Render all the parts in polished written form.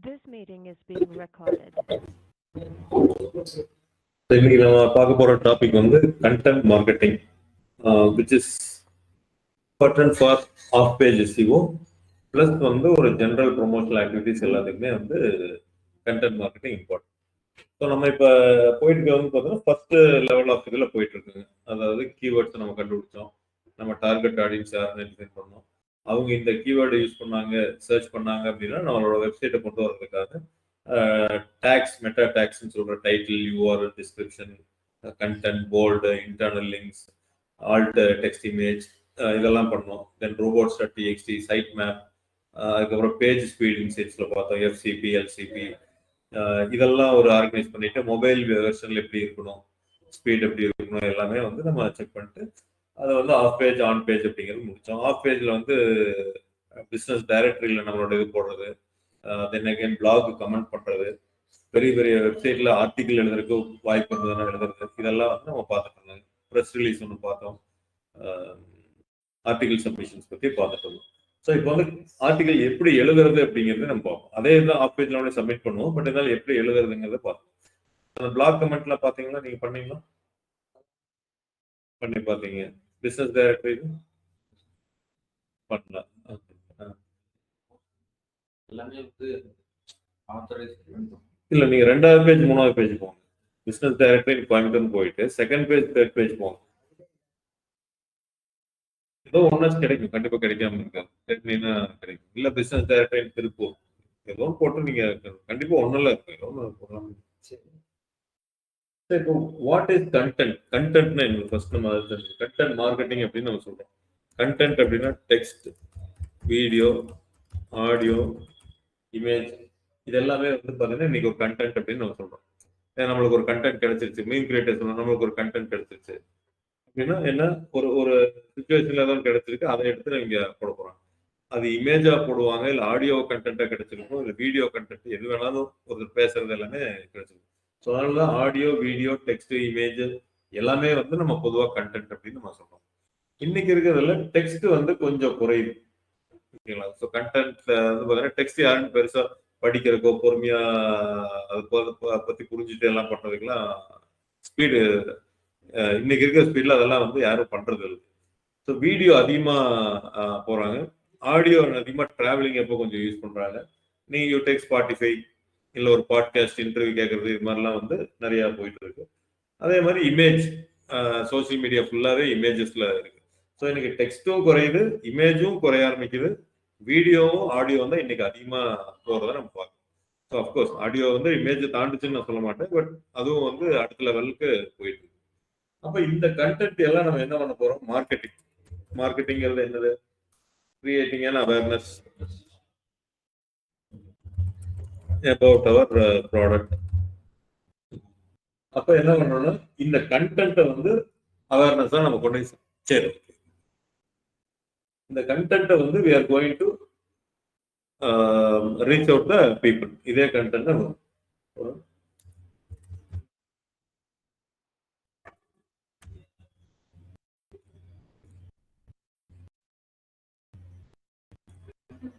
This meeting is being recorded. இன்னைக்கு நம்ம பார்க்க போற டாபிக் வந்து content marketing, which is important for off page SEO plus வந்து ஒரு ஜெனரல் ப்ரொமோஷனல் ஆக்டிவிட்டிஸ் எல்லாத்துக்குமே வந்து கண்டென்ட் மார்க்கெட்டிங் இம்பார்ட்டன்ட். ஸோ நம்ம இப்போ போயிட்டு வந்து பார்த்தோம்னா ஃபர்ஸ்ட் லெவல் ஆஃப் இதில் போயிட்டு இருக்குங்க. அதாவது கீவேர்ட்ஸ் நம்ம கண்டுபிடிச்சோம், நம்ம டார்கெட் ஆடியன்ஸ் யாருன்னு டிசைன் பண்ணோம், அவங்க இந்த கீவேர்டு யூஸ் பண்ணாங்க, சர்ச் பண்ணாங்க அப்படின்னா நம்மளோட வெப்சைட்டை கொண்டு வரதுக்காக டேக்ஸ், மெட்டா டேக்ஸ்ன்னு சொல்ற title, URL, description, content, bold, internal links, alt text image, இதெல்லாம் பண்ணோம். தென் robots.txt, சைட் மேப், அதுக்கப்புறம் பேஜ் ஸ்பீட் இன்சைட்ஸில் பார்த்தோம், எஃப்சிபி, எல்சிபி, இதெல்லாம் ஒரு ஆர்கனைஸ் பண்ணிட்டு மொபைல் வெர்ஷனில் எப்படி இருக்கணும், ஸ்பீட் எப்படி இருக்கணும், எல்லாமே வந்து நம்ம செக் பண்ணிட்டு அதை வந்து ஆஃப் பேஜ் ஆன் பேஜ் அப்படிங்கிறது முடித்தோம். ஆஃப் பேஜில் வந்து பிஸ்னஸ் டைரக்டரியில் நம்மளோட இது போடுறது, தென் அகைன் பிளாக் கமெண்ட் பண்ணுறது, பெரிய பெரிய வெப்சைட்டில் ஆர்டிக்கல் எழுதுறதுக்கு வாய்ப்பு இருந்ததுன்னா எழுதுறது, இதெல்லாம் வந்து நம்ம பார்த்துட்டு இருந்தோம். ப்ரெஸ் ரிலீஸ் ஒன்று பார்த்தோம், ஆர்டிகல் சப்மிஷன்ஸ் பற்றி பார்த்துட்டு இருந்தோம். ஸோ இப்போ வந்து ஆர்டிகல் எப்படி எழுதுறது அப்படிங்கிறது நம்ம பார்ப்போம். அதே தான் ஆஃப் பேஜில் சப்மிட் பண்ணுவோம், பட் இருந்தாலும் எப்படி எழுதுறதுங்கிறத பார்ப்போம். அந்த பிளாக் கமெண்ட்ல பார்த்தீங்கன்னா நீங்கள் பண்ணீங்களா? பண்ணி பார்த்தீங்க. பிஸ்னஸ் டைரக்டரி பண்ணலாம். எல்லாமே வந்து ஆத்தரைஸ் இல்லை, நீங்கள் 2வது பேஜ் 3வது பேஜ் போங்க. பிஸ்னஸ் டைரக்டரி கோயம்புத்தூர் போயிட்டு செகண்ட் பேஜ் 3rd பேஜ் போங்க. ஏதோ ஒன்னாச்சு கிடைக்கும், கண்டிப்பா கிடைக்காம இருக்காது, கிடைக்கும். இல்ல பிசினஸ் டைரக்டரி திருப்பூர் ஏதோ போட்டு நீங்க கண்டிப்பா ஒண்ணுல இருக்கு. இப்போ வாட் இஸ் கண்டென்ட்? கண்டென்ட்னா என்ன? ஃபர்ஸ்ட் நம்ம கண்டென்ட் மார்க்கெட்டிங் அப்படின்னு நம்ம சொல்றோம். கண்டென்ட் அப்படின்னா டெக்ஸ்ட், வீடியோ, ஆடியோ, இமேஜ், இது எல்லாமே வந்து பாத்தீங்கன்னா இன்னைக்கு ஒரு கண்டென்ட் அப்படின்னு நம்ம சொல்றோம். நம்மளுக்கு ஒரு கண்டென்ட் கிடைச்சிருச்சு, மீன் கிரியேட்டர்ஸ் நம்மளுக்கு ஒரு கண்டென்ட் கிடைச்சிருச்சு அப்படின்னா என்ன, ஒரு ஒரு சிச்சுவேஷன்ல தான் கிடைச்சிருக்கு, அதை எடுத்து இங்க போட போறாங்க. அது இமேஜா போடுவாங்க, இல்ல ஆடியோ கண்டென்ட்டா கிடைச்சிருக்கும், இல்ல வீடியோ கண்டென்ட், எது வேணாலும் ஒரு பேசுறது எல்லாமே கிடைச்சிருக்கும். ஸோ அதனாலதான் ஆடியோ, வீடியோ, டெக்ஸ்ட், இமேஜ் எல்லாமே வந்து நம்ம பொதுவாக கண்டென்ட் அப்படின்னு நம்ம சொல்றோம். இன்னைக்கு இருக்கிறதுல டெக்ஸ்ட் வந்து கொஞ்சம் குறையுது, ஓகேங்களா? ஸோ கண்டென்ட்ல வந்து பார்த்தீங்கன்னா டெக்ஸ்ட் யாருன்னு பெருசா படிக்கிறக்கோ பொறுமையா அது பத்தி புரிஞ்சுட்டு எல்லாம் பண்றதுக்கெல்லாம் ஸ்பீடு இன்னைக்கு இருக்கிற ஸ்பீட்ல அதெல்லாம் வந்து யாரும் பண்றது இல்லை. ஸோ வீடியோ அதிகமா போறாங்க, ஆடியோ அதிகமா டிராவலிங் எப்போ கொஞ்சம் யூஸ் பண்றாங்க. நீங்க யூடெக், ஸ்பாட்டிஃபை, இல்லை ஒரு பாட்காஸ்ட், இன்டர்வியூ கேட்கறது, இது மாதிரிலாம் வந்து நிறைய போயிட்டு இருக்கு. அதே மாதிரி இமேஜ், சோசியல் மீடியா ஃபுல்லாவே இமேஜஸ்ல இருக்கு. ஸோ இன்னைக்கு டெக்ஸ்டும் குறையுது, இமேஜும் குறைய ஆரம்பிக்குது, வீடியோவும் ஆடியோ தான் இன்னைக்கு அதிகமா போறதை நம்ம பார்க்கணும். ஸோ அஃப்கோர்ஸ் ஆடியோ வந்து இமேஜ் தாண்டுச்சுன்னு நான் சொல்ல மாட்டேன், பட் அதுவும் வந்து அடுத்த லெவலுக்கு போயிட்டு இருக்கு. அப்ப இந்த கண்டென்ட் எல்லாம் நம்ம என்ன பண்ண போறோம்? மார்க்கெட்டிங். மார்க்கெட்டிங்கிறது என்னது? Creating and awareness about our product. அப்ப என்ன பண்ணணும்னா இந்த கண்டென்ட்டை வந்து அவேர்னஸா நம்ம கொண்டு சரி, இந்த கண்டென்ட்டை வந்து we are going to reach out the people. இதே கண்டென்ட்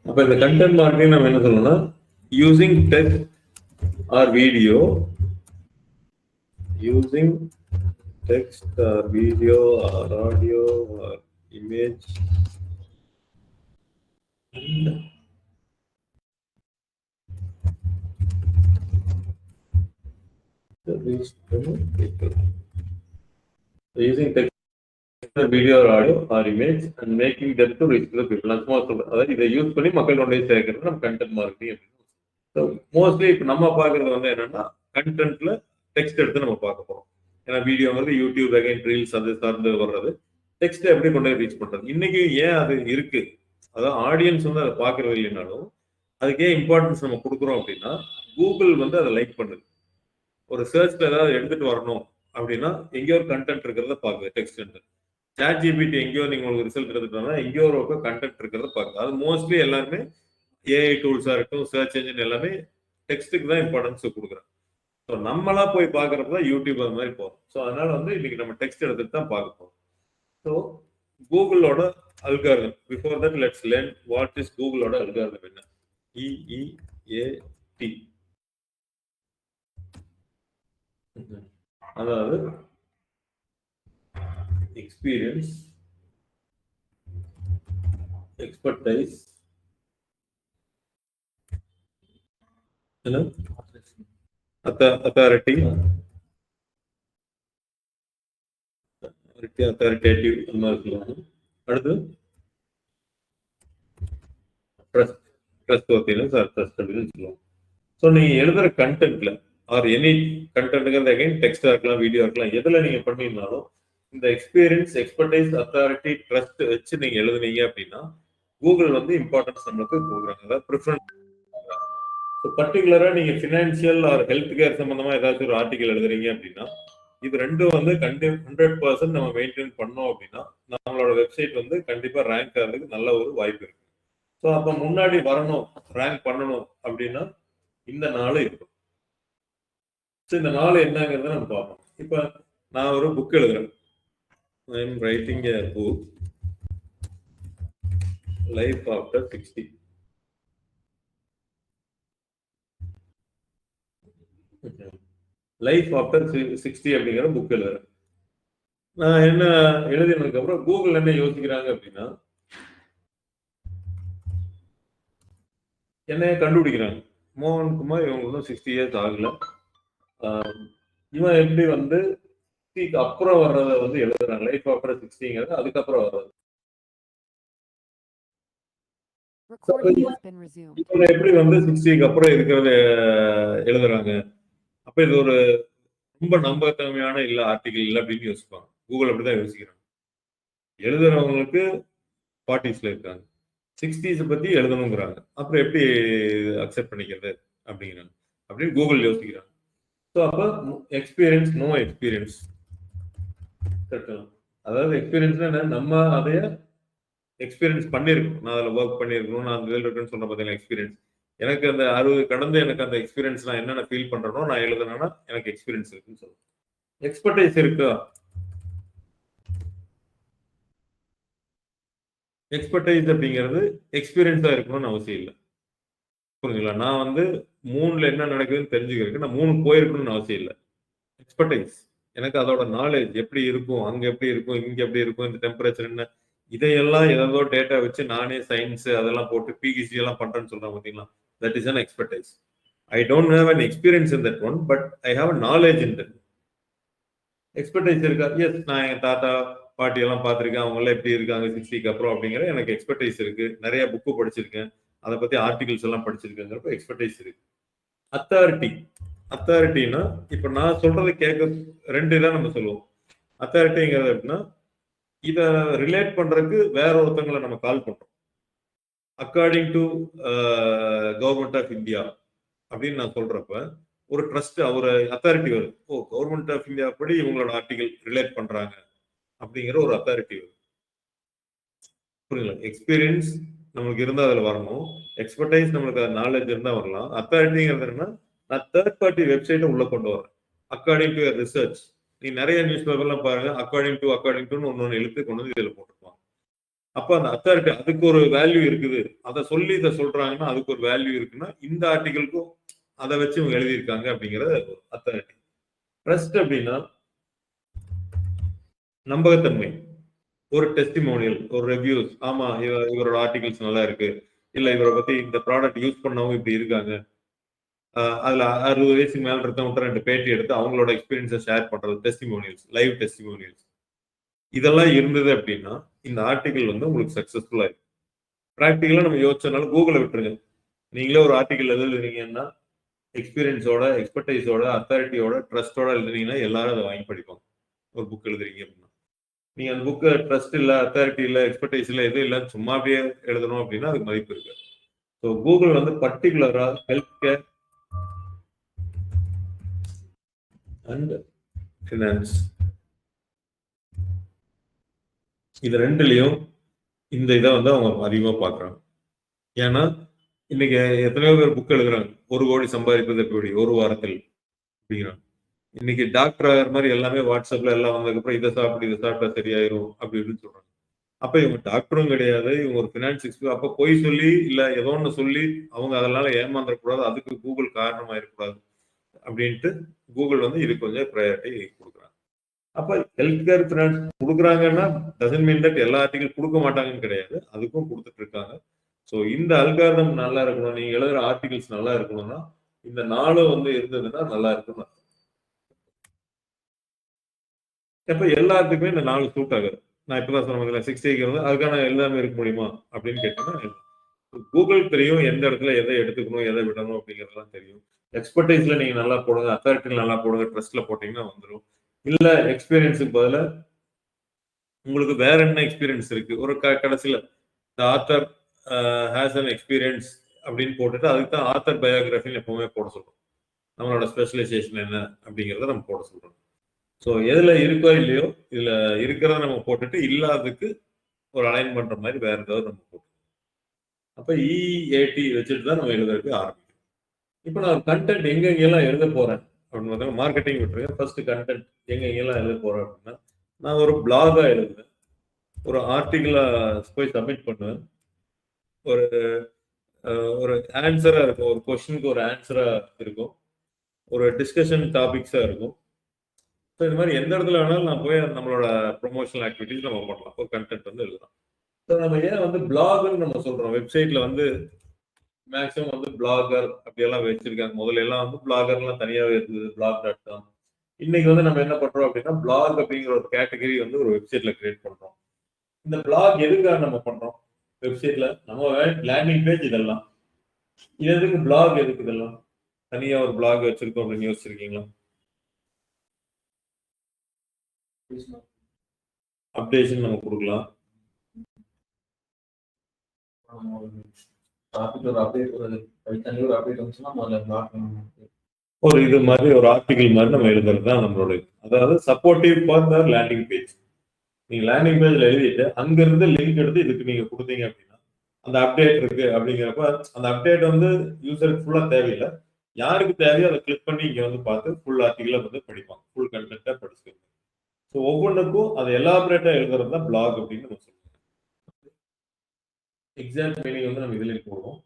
அப்ப இந்த கண்டென்ட் மார்க்கெட்டிங் நம்ம என்ன சொல்லணும்னா using text or video, using text or video or audio or image using text or video or audio or image and making them to reach the people. அதாவது இதை use பண்ணி மக்கள் கொண்டு சேர்க்கிறது நம்ம கண்டென்ட் மார்க்கெட்டிங் அப்படின்னு. ஸோ மோஸ்ட்லி இப்போ நம்ம பார்க்கறது வந்து என்னன்னா கண்டென்ட்ல டெக்ஸ்ட் எடுத்து நம்ம பார்க்க போறோம். ஏன்னா வீடியோ வந்து யூடியூப், அகைன் ரீல்ஸ், அது சார்ந்து வர்றது. டெக்ஸ்ட் எப்படி கொண்டு போய் ரீச் பண்றது? இன்னைக்கு ஏன் அது இருக்கு, அதாவது ஆடியன்ஸ் வந்து அதை பார்க்கறது இல்லைனாலும் அதுக்கே இம்பார்ட்டன்ஸ் நம்ம கொடுக்குறோம் அப்படின்னா கூகுள் வந்து அதை லைக் பண்ணுது. ஒரு சர்ச்ல ஏதாவது எடுத்துட்டு வரணும் அப்படின்னா எங்கேயோ ஒரு கண்டென்ட் இருக்கிறத பார்க்குது, டெக்ஸ்ட். சாட் ஜிபிடி எங்கேயோ நீங்க உங்களுக்கு ரிசல்ட் எடுத்துட்டோம்னா எங்கேயோ ஒரு கண்டென்ட் இருக்கிறத பார்க்குது. அது மோஸ்ட்லி எல்லாருமே ஏஐ டூல்ஸா இருக்கட்டும், சர்ச் என்ஜின் எல்லாமே டெக்ஸ்ட்டுக்கு தான் இம்பார்ட்டன்ஸ் கொடுக்குறோம். ஸோ நம்மளா போய் பார்க்கறப்ப தான் யூடியூப் அது மாதிரி போகும். ஸோ அதனால வந்து இன்னைக்கு நம்ம டெக்ஸ்ட் எடுத்துட்டு தான் பார்க்க போறோம். ஸோ கூகுளோட algorithm, before that let's learn what is கூகுளோட அல்காரிதம் என்ன. EEA T. அதாவது எக்ஸ்பீரியன்ஸ், எக்ஸ்பர்டைஸ், அத்தாரிட்டி, அத்தாரிட்டேட்டிவ் அந்த மாதிரி சொல்லுவாங்க. அடுத்து trust, trustworthiness or trust அப்படின்னு சொல்லுவாங்க. ஸோ நீங்க எழுதுற கண்டென்ட்ல ஆர் எனி கண்டென்ட்ங்கிறது அகைன் டெக்ஸ்டா இருக்கலாம், வீடியோ இருக்கலாம், எதுல நீங்க பண்ணீங்கனாலும் இந்த எக்ஸ்பீரியன்ஸ், எக்ஸ்பர்டைஸ், அத்தாரிட்டி, ட்ரஸ்ட் வச்சு நீங்க எழுதுனீங்க அப்படின்னா கூகுள் வந்து இம்பார்ட்டன்ஸ் நம்மளுக்கு கொடுக்குறாங்க, அதாவது ப்ரிஃபரன்ஸ். பர்டிகுலரா நீங்க ஃபினான்சியல் ஆர் ஹெல்த் கேர் சம்பந்தமா ஏதாச்சும் ஒரு ஆர்டிகல் எழுதுறீங்க அப்படின்னா இது ரெண்டும் வந்து 100% நம்ம மெயின்டைன் பண்ணோம் அப்படின்னா நம்மளோட வெப்சைட் வந்து கண்டிப்பா ரேங்க் ஆகிறதுக்கு நல்ல ஒரு வாய்ப்பு இருக்கு. ஸோ அப்ப முன்னாடி வரணும், ரேங்க் பண்ணணும் அப்படின்னா இந்த நாள் இருக்கும். ஸோ இந்த நாள் என்னங்கிறத நம்ம பார்ப்போம். இப்ப நான் ஒரு புக் எழுதுறேன். I am writing a book, life after 60. Life after 60 அப்படிங்கிற புக் எழுதுறேன். நான் என்ன எழுதினதுக்கு அப்புறம் கூகுள் என்ன யோசிக்கிறாங்க அப்படின்னா என்னைய கண்டுபிடிக்கிறாங்க. மோகன்குமார் இவங்களும் 60 இயர்ஸ் ஆகல, இவன் எப்படி வந்து அப்புறம் வர்றத வந்து எழுதுறாங்க. லைஃப் ஆஃப்டர் 60ங்கிறது அதுக்கப்புறம் வர்றது. இவங்க எப்படி வந்து 60க்கு அப்புறம் இருக்கிறத எழுதுறாங்க. அப்ப இது ஒரு ரொம்ப நம்பகத்தன்மையான இல்ல ஆர்டிகல் இல்லை அப்படின்னு யோசிப்பாங்க. கூகுள் அப்படிதான் யோசிக்கிறாங்க. எழுதுறவங்களுக்கு 40ஸ்ல இருக்காங்க, 60s பத்தி எழுதணுங்கிறாங்க, அப்புறம் எப்படி அக்செப்ட் பண்ணிக்கிறது அப்படிங்கிறாங்க அப்படின்னு கூகுள் யோசிக்கிறாங்க. ஸோ அப்ப எக்ஸ்பீரியன்ஸ், நோ எக்ஸ்பீரியன்ஸ், அதாவது எக்ஸ்பீரியன்ஸ்னா என்ன, நம்ம அதைய எக்ஸ்பீரியன்ஸ் பண்ணிருக்கணும், நான் அதில் ஒர்க் பண்ணிருக்கணும், நான் அந்த இதில் இருக்குன்னு சொன்ன பார்த்தீங்கன்னா எக்ஸ்பீரியன்ஸ். எனக்கு அந்த 60 கடந்து எனக்கு அந்த எக்ஸ்பீரியன்ஸ் நான் என்னென்ன ஃபீல் பண்றேனோ நான் எழுதுனேன்னா எனக்கு எக்ஸ்பீரியன்ஸ் இருக்குன்னு சொல்லுவேன். எக்ஸ்பர்டைஸ் இருக்கா? எக்ஸ்பர்டைஸ் அப்படிங்கிறது எக்ஸ்பீரியன்ஸா இருக்கணும்னு அவசியம் இல்லை. புரிஞ்சுங்களா? நான் வந்து 3ல என்ன நடக்குதுன்னு தெரிஞ்சுக்கிறதுக்கு நான் 3 போயிருக்கணும்னு அவசியம் இல்லை. எக்ஸ்பர்டைஸ் எனக்கு அதோட நாலேஜ் எப்படி இருக்கும், அங்க எப்படி இருக்கும், இங்க எப்படி இருக்கும், இந்த டெம்பரேச்சர் என்ன, இதையெல்லாம் ஏதோ டேட்டா வச்சு நானே சயின்ஸ் அதெல்லாம் போட்டு பிஹெச்டி எல்லாம் பண்றேன்னு சொல்றேன் பார்த்தீங்களா, that is an expertise. I don't have an experience in that one, but I have a knowledge in that. Expertise இருக்கா? எஸ், நான் என் தாத்தா பாட்டி எல்லாம் பார்த்துருக்கேன், அவங்க எல்லாம் எப்படி இருக்காங்க 60க்கு அப்புறம் அப்படிங்கிற எனக்கு எக்ஸ்பர்டைஸ் இருக்கு. நிறைய புக்கு படிச்சிருக்கேன், அதை பத்தி ஆர்டிகல்ஸ் எல்லாம் படிச்சிருக்கேங்கிறப்ப எக்ஸ்பர்டைஸ் இருக்கு. அத்தாரிட்டி, அத்தாரிட்டினா இப்ப நான் சொல்றதை கேட்க 2 தான் நம்ம சொல்லுவோம். அத்தாரிட்டிங்கிறது எப்படின்னா இதை ரிலேட் பண்றதுக்கு வேற ஒருத்தங்களை நம்ம கால் பண்றோம். According to government of India அப்படின்னு நான் சொல்றப்ப ஒரு ட்ரஸ்ட், ஒரு அத்தாரிட்டி வருது. ஓ, கவர்மெண்ட் ஆஃப் இந்தியா படி இவங்களோட ஆர்டிகல் ரிலேட் பண்றாங்க அப்படிங்கிற ஒரு அத்தாரிட்டி வருது. புரியுங்களா? எக்ஸ்பீரியன்ஸ் நம்மளுக்கு இருந்தா அதுல வரணும், எக்ஸ்பர்டைஸ் நம்மளுக்கு நாலேஜ் இருந்தா வரலாம். அத்தாரிட்டிங்கிறது என்னன்னா நான் தேர்ட் பார்ட்டி வெப்சைட்டை உள்ள கொண்டு வரேன். அக்கார்டிங் டு ரிசர்ச், நீ நிறைய நியூஸ் பேப்பர்லாம் பாருங்க, அக்கார்டிங் டுன்னு ஒன்னு எழுத்து கொண்டு வந்து இதுல போட்டுருப்பாங்க. அப்ப அந்த அத்தாரிட்டி அதுக்கு ஒரு வேல்யூ இருக்குது, அதை சொல்லி இதை சொல்றாங்கன்னா அதுக்கு ஒரு வேல்யூ இருக்குன்னா இந்த ஆர்டிகலுக்கும் அதை வச்சு இவங்க எழுதியிருக்காங்க அப்படிங்கிறது அத்தாரிட்டி. ட்ரஸ்ட் அப்படின்னா நம்பகத்தன்மை, ஒரு டெஸ்டிமோனியல், ஒரு ரிவ்யூஸ், ஆமா இவரோட ஆர்டிகல்ஸ் நல்லா இருக்கு, இல்ல இவரை பத்தி இந்த ப்ராடக்ட் யூஸ் பண்ணவங்க இப்படி இருக்காங்க, அதுல 60 வயசுக்கு மேல இருக்கவங்க 2 பேட்டி எடுத்து அவங்களோட எக்ஸ்பீரியன்ஸை ஷேர் பண்றது, டெஸ்டிமோனியல்ஸ், லைவ் டெஸ்டிமோனியல்ஸ், இதெல்லாம் இருந்தது அப்படின்னா இந்த ஆர்டிகல் வந்து உங்களுக்கு சக்சஸ்ஃபுல்லா இருக்கு. ப்ராக்டிகலா நம்ம யோசிச்சனால கூகுளை விட்டுருங்க. நீங்களே ஒரு ஆர்டிகல் எழுதுறீங்கன்னா எக்ஸ்பீரியன்ஸோட, எக்ஸ்பர்டைஸோட, அத்தாரிட்டியோட, ட்ரஸ்டோட எழுதுனீங்கன்னா எல்லாரும் அதை வாங்கி படிப்பாங்க. ஒரு புக் எழுதுறீங்க அப்படின்னா நீங்க அந்த புக்கு ட்ரஸ்ட் இல்ல, அத்தாரிட்டி இல்ல, எக்ஸ்பர்டைஸ் இல்ல, எதுவும் இல்லை, சும்மா அப்படியே எழுதணும் அப்படின்னா அதுக்கு மதிப்பு இருக்கு. ஸோ கூகுள் வந்து பர்டிகுலரா ஹெல்த் கேர் அண்ட் ஃபினான்ஸ் இது 2லயும் இந்த இதை வந்து அவங்க அதிகமா பாக்குறாங்க. ஏன்னா இன்னைக்கு எத்தனையோ பேர் புக் எழுதுறாங்க, 1 கோடி சம்பாதிப்பது எப்படி 1 வாரத்தில் அப்படிங்கிறாங்க. இன்னைக்கு டாக்டர் மாதிரி எல்லாமே வாட்ஸ்அப்ல எல்லாம் வந்ததுக்கு அப்புறம் இதை சாப்பிட்டா சரியாயிரும் அப்படி இப்படின்னு சொல்றாங்க. அப்ப இவங்க டாக்டரும் கிடையாது, இவங்க ஒரு ஃபினான்ஸ் எக்ஸ்பர்ட். அப்ப பொய் சொல்லி இல்ல ஏதோ ஒண்ணு சொல்லி அவங்க அதனால ஏமாந்துடக்கூடாது, அதுக்கு கூகுள் காரணமா இருக்கக்கூடாது அப்படின்ட்டு கூகுள் வந்து இதுக்கு கொஞ்சம் ப்ரையாரிட்டி கொடுக்குறாங்க. அப்ப ஹெல்த் கேர் ஃபினான்ஸ் கொடுக்குறாங்கன்னா டசன்ட் மீன் தட் எல்லா ஆர்டிகல் கொடுக்க மாட்டாங்கன்னு கிடையாது, அதுக்கும் கொடுத்துட்டு இருக்காங்க. ஸோ இந்த அல்காரிதம் நல்லா இருக்கணும், நீங்க எழுதுற ஆர்டிகல்ஸ் நல்லா இருக்கணும்னா இந்த நாளும் வந்து இருந்ததுன்னா நல்லா இருக்கும். அப்ப எல்லாத்துக்குமே இந்த 4 சூட் ஆகுது. நான் இப்பதான் சொன்ன 60க்கு வந்து அதுக்கான எல்லாமே இருக்க முடியுமா அப்படின்னு கேட்டீங்கன்னா கூகுள் தெரியும் எந்த இடத்துல எதை எடுத்துக்கணும் எதை விடணும் அப்படிங்கிறதுலாம் தெரியும். எக்ஸ்பர்டைஸ்ல நீங்க நல்லா போடுங்க, அத்தாரிட்டியில் நல்லா போடுங்க, ட்ரஸ்ட்ல போட்டீங்கன்னா வந்துடும். இல்ல எக்ஸ்பீரியன்ஸுக்கு பதில உங்களுக்கு வேற என்ன எக்ஸ்பீரியன்ஸ் இருக்கு, ஒரு கடைசியில the author has an experience அப்படின்னு போட்டுட்டு அதுக்கு தான் ஆத்தர் பயோகிராஃபின்னு எப்பவுமே போட சொல்றோம். நம்மளோட ஸ்பெஷலைசேஷன் என்ன அப்படிங்கிறத நம்ம போட சொல்றோம். ஸோ எதுல இருக்கோ இல்லையோ இதுல இருக்கிறத நம்ம போட்டுட்டு இல்லாததுக்கு ஒரு அலைன் பண்ற மாதிரி வேற ஏதாவது நம்ம போட்டோம். அப்ப இஏடி வச்சுட்டு தான் நம்ம எழுதுறதுக்கு ஆரம்பிக்கணும். இப்போ நான் கண்டென்ட் எங்கெங்கெல்லாம் எழுத போறேன் அப்படின்னு மார்க்கெட்டிங் விட்டுருக்கேன். ஃபர்ஸ்ட் கண்டென்ட் எங்கெங்கெல்லாம் எழுத போறேன் அப்படின்னா நான் ஒரு பிளாகா எழுதுவேன், ஒரு ஆர்டிகிளா போய் சப்மிட் பண்ணுவேன், ஒரு ஒரு ஆன்சரா இருக்கும், ஒரு கொஸ்டினுக்கு ஒரு ஆன்சரா இருக்கும், ஒரு டிஸ்கஷன் டாபிக்ஸா இருக்கும். ஸோ இந்த மாதிரி எந்த இடத்துல வேணாலும் நான் போய் நம்மளோட ப்ரொமோஷனல் ஆக்டிவிட்டிஸ் நம்ம பண்ணலாம், ஒரு கண்டென்ட் வந்து எழுதலாம். ஸோ நம்ம ஏன் வந்து பிளாக்னு நம்ம சொல்றோம், வெப்சைட்ல வந்து மேக்ஸிமம் வந்து பிளாகர் அப்படியெல்லாம் வச்சிருக்காங்க. முதல்ல எல்லாம் வந்து பிளாகர்லாம் தனியாகவே இருந்தது, blog.com. இன்னைக்கு வந்து நம்ம என்ன பண்றோம் அப்படின்னா பிளாக் அப்படிங்கிற ஒரு கேட்டகரி வந்து ஒரு வெப்சைட்ல கிரியேட் பண்றோம். இந்த பிளாக் எதுக்காக நம்ம பண்றோம் வெப்சைட்ல, நம்ம லேண்டிங் பேஜ் இதெல்லாம், இது எதுக்கு பிளாக், எதுக்கு இதெல்லாம் தனியா ஒரு பிளாக் வச்சிருக்கோம் அப்படின்னு யோசிச்சிருக்கீங்களா? அப்டேஷன் நம்ம கொடுக்கலாம், ஒரு இது மாதிரி ஒரு ஆர்டிகல் மாதிரி நம்ம எழுதுறது தான் நம்மளோட. அதாவது supportive for the landing page. நீங்க லேண்டிங் பேஜ்ல எழுதிட்டு அங்கிருந்து லிங்க் எடுத்து இதுக்கு நீங்க கொடுத்தீங்க அப்படின்னா அந்த அப்டேட் இருக்கு அப்படிங்கிறப்ப அந்த அப்டேட் வந்து யூசருக்கு ஃபுல்லா தேவையில்லை, யாருக்கு தேவையோ அதை கிளிக் பண்ணி இங்க வந்து பார்த்து ஃபுல் ஆர்டிகலை வந்து படிப்பாங்க, ஃபுல் கண்டென்ட்டை படிச்சுக்கோங்க. ஸோ ஒவ்வொன்றுக்கும் அதை எலாபரேட்டா எழுதுறது தான் பிளாக் அப்படின்னு நம்ம சொல்லுவோம். எக்ஸாக்ட் மீனிங் வந்து நம்ம இதுல போடுவோம்.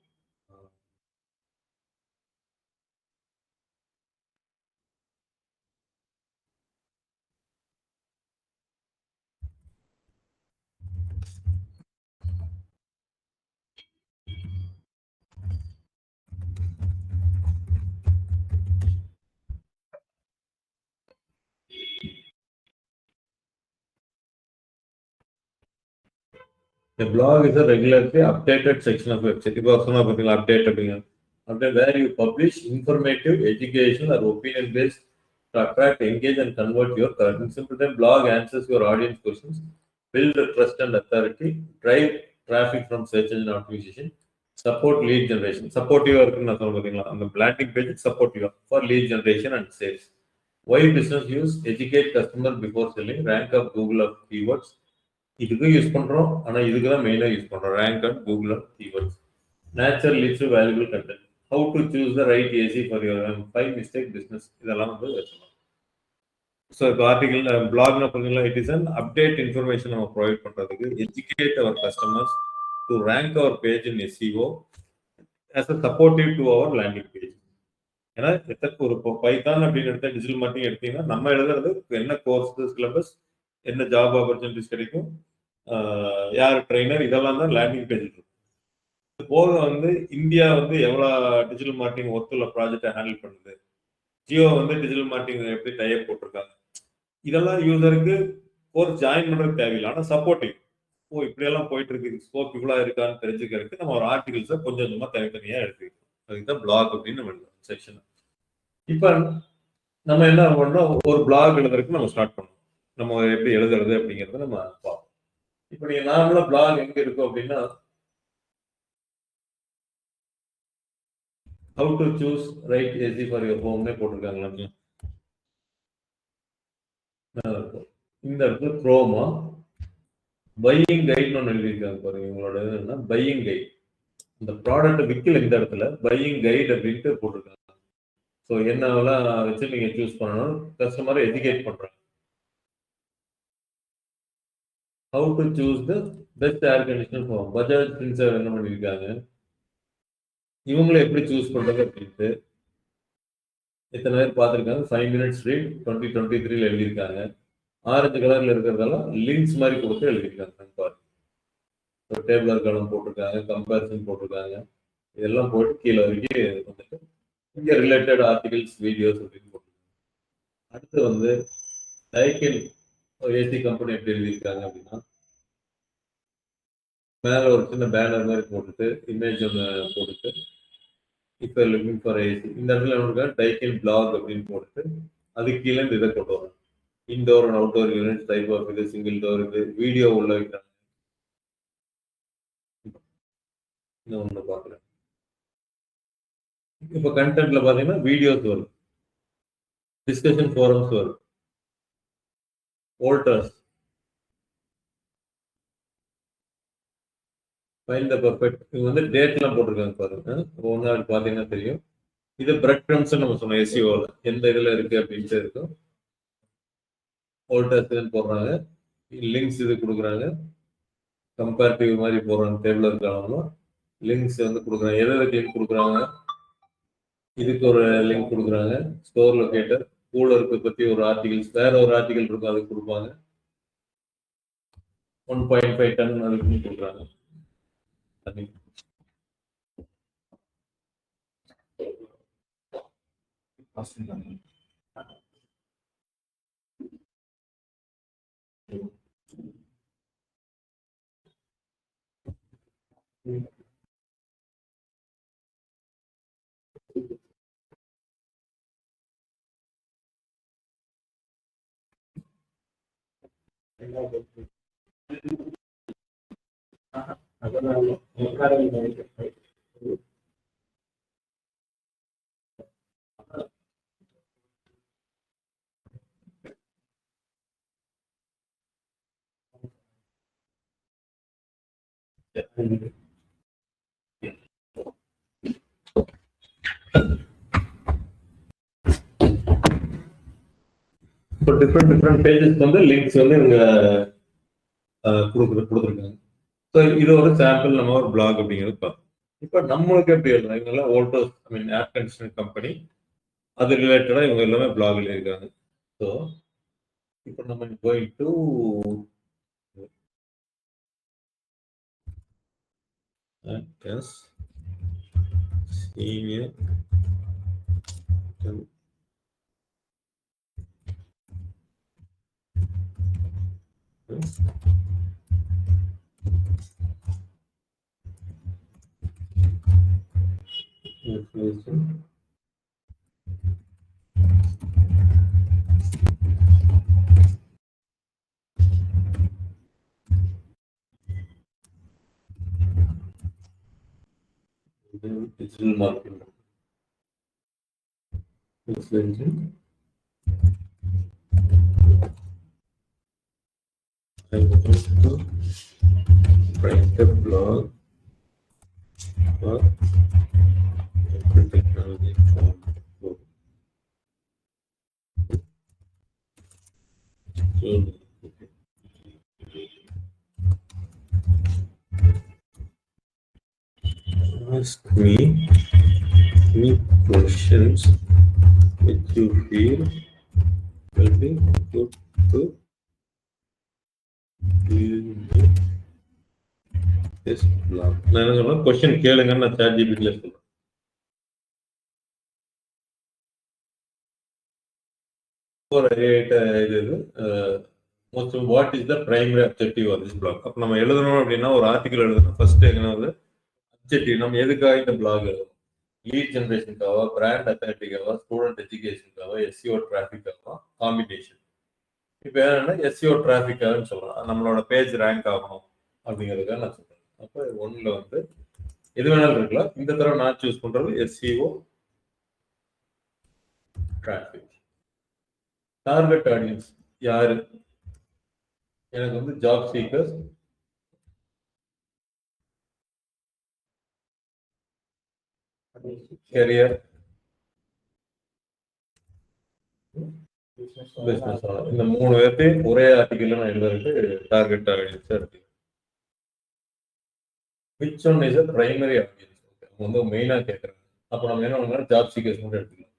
The blog is a regularly updated section of website. இப்போ சொன்னா பார்த்தீங்களா அப்டேட் அப்படிங்கிறது. அப்படியே where you publish informative, educational or opinion based to attract, engage and convert your current. In simple time, blog answers your audience questions, build trust and authority, drive traffic from search engine optimization, support lead generation. Supportive இருக்குன்னு நான் சொல்ல பார்த்தீங்களா, அந்த landing page supportive for lead generation and sales. Why business use educate customer before selling, rank of Google of keywords. இதுக்கு use பண்றோம், ஆனா இதுக்கு தான் மெயினா யூஸ் பண்றோம், rank and Google keywords. Nature leads to valuable content, how to choose the right AC for your 5 mistake business, இதெல்லாம் வந்து வச்சுக்கலாம். ஸோ இப்போ ஆர்டிகல் பிளாக்னா பார்த்தீங்கன்னா it is an update information நம்ம ப்ரொவைட் பண்றதுக்கு, educate our customers to rank our page in SEO as a supportive to our landing page. ஏன்னா ஒரு பைத்தான் அப்படின்னு எடுத்தா டிஜிட்டல் மார்க்கெட்டிங் எடுத்தீங்கன்னா நம்ம எழுதுறது என்ன கோர்ஸ் சிலபஸ், என்ன ஜாப் ஆப்பர்ச்சுனிட்டிஸ் கிடைக்கும், யார் ட்ரெயினர், இதெல்லாம் தான் லேண்டிங் பேஜ் இருக்கும். இது போக வந்து இந்தியா வந்து எவ்வளவு டிஜிட்டல் மார்க்கெட்டிங் ஒர்க்குள்ள ப்ராஜெக்டை ஹேண்டில் பண்ணுது, ஜியோ வந்து டிஜிட்டல் மார்க்கெட்டிங் எப்படி டைப் போட்டிருக்காங்க, இதெல்லாம் யூசருக்கு கோர்ஸ் ஜாயின் பண்றது தேவையில்லை, ஆனால் சப்போர்ட்டிவ். ஓ இப்படியெல்லாம் போயிட்டு இருக்கு, ஸ்கோப் இவ்வளோ இருக்கான்னு தெரிஞ்சுக்கிறதுக்கு நம்ம ஒரு ஆர்டிகல்ஸை கொஞ்சம் கொஞ்சமா தனித்தனியா எடுத்துக்கணும். அதுதான் பிளாக் அப்படின்னு நம்ம செக்ஷன். இப்ப நம்ம என்ன பண்ணோம், ஒரு பிளாக் எழுதுறதுக்கு நம்ம ஸ்டார்ட் பண்ணோம், நம்ம எப்படி எழுதுறது அப்படிங்கறத நம்ம பார்ப்போம். இப்ப நீங்க நார்மலா பிளாக் எங்க இருக்கும் அப்படின்னா how to choose right AC for your home போட்டிருக்காங்களா, இந்த இடத்துல குரோமா பையிங் கைட்னு ஒன்று எழுதியிருக்காங்க பாருங்க. உங்களோட என்னன்னா பையிங் கைட், இந்த ப்ராடக்ட் விற்கல இந்த இடத்துல பையிங் கைட் அப்படின்ட்டு போட்டிருக்காங்க. ஸோ என்னவெல்லாம் வச்சு நீங்க சூஸ் பண்ணணும், கஸ்டமரை எஜுகேட் பண்றாங்க. how to choose the best air conditioner for Bajaj Finserv என்ன பண்ணியிருக்காங்க, இவங்களை எப்படி சூஸ் பண்றது அப்படின்ட்டு எத்தனை பேர் பார்த்துருக்காங்க. 5 minutes read 2023 எழுதியிருக்காங்க. ஆரஞ்சு கலர்ல இருக்கிறதெல்லாம் லிங்க்ஸ் மாதிரி கொடுத்து எழுதியிருக்காங்க. பாருங்க, ஒரு டேபிளர் காலம் போட்டிருக்காங்க, கம்பேரிசன் போட்டிருக்காங்க. இதெல்லாம் போட்டு கீழே வரைக்கும் வந்துட்டு இங்கே ரிலேட்டட் ஆர்டிகல்ஸ், வீடியோஸ் அப்படின்னு போட்டிருக்காங்க. அடுத்து வந்து டைக்கின் ஒரு ஏசி கம்பெனி எப்படி எழுதியிருக்காங்க அப்படின்னா, மேலே ஒரு சின்ன பேனர் மாதிரி போட்டுட்டு இமேஜ் ஒன்று போட்டுட்டு இப்போ லுக்கிங் ஃபார் ஏசி இந்த இடத்துல என்ன டைக்கின் பிளாக் அப்படின்னு போட்டுட்டு அதுக்கு கீழே இந்த இதை கொண்டு வரும். Indoor and outdoor unit, type of இது, சிங்கிள் டோர், இது வீடியோ உள்ள வைக்கிறாங்க. இன்னும் ஒன்று பார்க்குறேன். இப்போ கண்டென்ட்ல பார்த்தீங்கன்னா வீடியோஸ் வரும், டிஸ்கஷன் ஃபோரம்ஸ் வரும், வோல்டர்ஸ், ஃபைண்ட் த பர்ஃபெக்ட். இவங்க வந்து டேட்லாம் போட்டிருக்காங்க பாருங்க, ஒன்றா பார்த்தீங்கன்னா தெரியும். இது பிரெட் க்ரம்ஸ் நம்ம சொன்னோம், எஸ்இஓல எந்த இதில் இருக்கு அப்படின்ட்டு இருக்கும். வோல்டர்ஸ் போடுறாங்க, லிங்க்ஸ் இது கொடுக்குறாங்க, கம்பேரிட்டிவ் மாதிரி போடுறாங்க. டேபிள் இருக்காங்களோ லிங்க்ஸ் வந்து கொடுக்குறாங்க. எதுக்கு லிங்க் கொடுக்குறாங்க, இதுக்கு ஒரு லிங்க் கொடுக்குறாங்க. ஸ்டோர் லொகேட்டர், கூலருக்கு பற்றி ஒரு ஆர்டிகல்ஸ், வேற ஒரு ஆர்டிகல் இருக்கும் அதுக்கு கொடுப்பாங்க. 1.5 டன் அதுக்கு கொடுக்குறாங்க. இப்போ டிஃப்ரெண்ட் பேஜஸ்க்கு வந்து லிங்க்ஸ் வந்து இவங்க கொடுத்துருக்காங்க. ஸோ இது ஒரு சாம்பிள், நம்ம ஒரு பிளாக் அப்படிங்கிறது பார்ப்போம். இப்போ நம்மளுக்கு எப்படி எழுதுறோம், இவங்கெல்லாம் வோல்டர்ஸ், ஐ மீன் ஏர் கண்டிஷனர் கம்பெனி, அது ரிலேட்டடாக இவங்க எல்லாமே பிளாக் எழுதியிருக்காங்க. ஸோ இப்போ நம்ம going to senior digital marketing. I want to write a blog for technology for ask me any questions which you feel will be good to this blog. நான் என்ன சொல்றேன், கொஸ்டின் கேளுங்கன்னு நான் சாட் ஜிபிடில சொல்றேன். What is the primary objective of this blog. அப்போ நம்ம எழுதணும் அப்படின்னா, ஒரு ஆர்டிகல் எழுதணும், ஃபர்ஸ்ட் என்ன அப்ஜெக்டிவ், நம்ம எதுக்காக இந்த பிளாக் எழுதணும், லீட் ஜென்ரேஷனுக்காக, பிராண்ட் அத்தாரிட்டிக்காக, ஸ்டூடெண்ட் எஜுகேஷனுக்காக, எஸ்இஓ டிராஃபிக்காக, காம்பினேஷன். இப்போ என்னன்னா எஸ்இஓ டிராஃபிக்காகன்னு சொல்றேன், நம்மளோட பேஜ் ரேங்க் ஆகணும் அப்படிங்கிறதுக்காக நான் சொல்றேன். அப்போ ஒன்ல வந்து எது வேணாலும் இருக்கலாம். இந்த தடவை நான் சூஸ் பண்றது எஸ்இஓ டிராஃபிக். டார்கெட் ஆடியன்ஸ் யாரு, எனக்கு வந்து job seekers, career, business owner. இந்த 3 பேர்த்தையும் ஒரே ஆர்டிக்கல்ல நான் எழுதுறதுக்கு டார்கெட் ஆடியன்ஸா இருக்கு. Which one is a primary audience? அவங்க வந்து மெயினா கேட்கறாங்க. அப்ப நம்ம என்ன பண்ணலாம், ஜாப் சீக்கர்ஸ் மட்டும் எடுத்துக்கலாம்.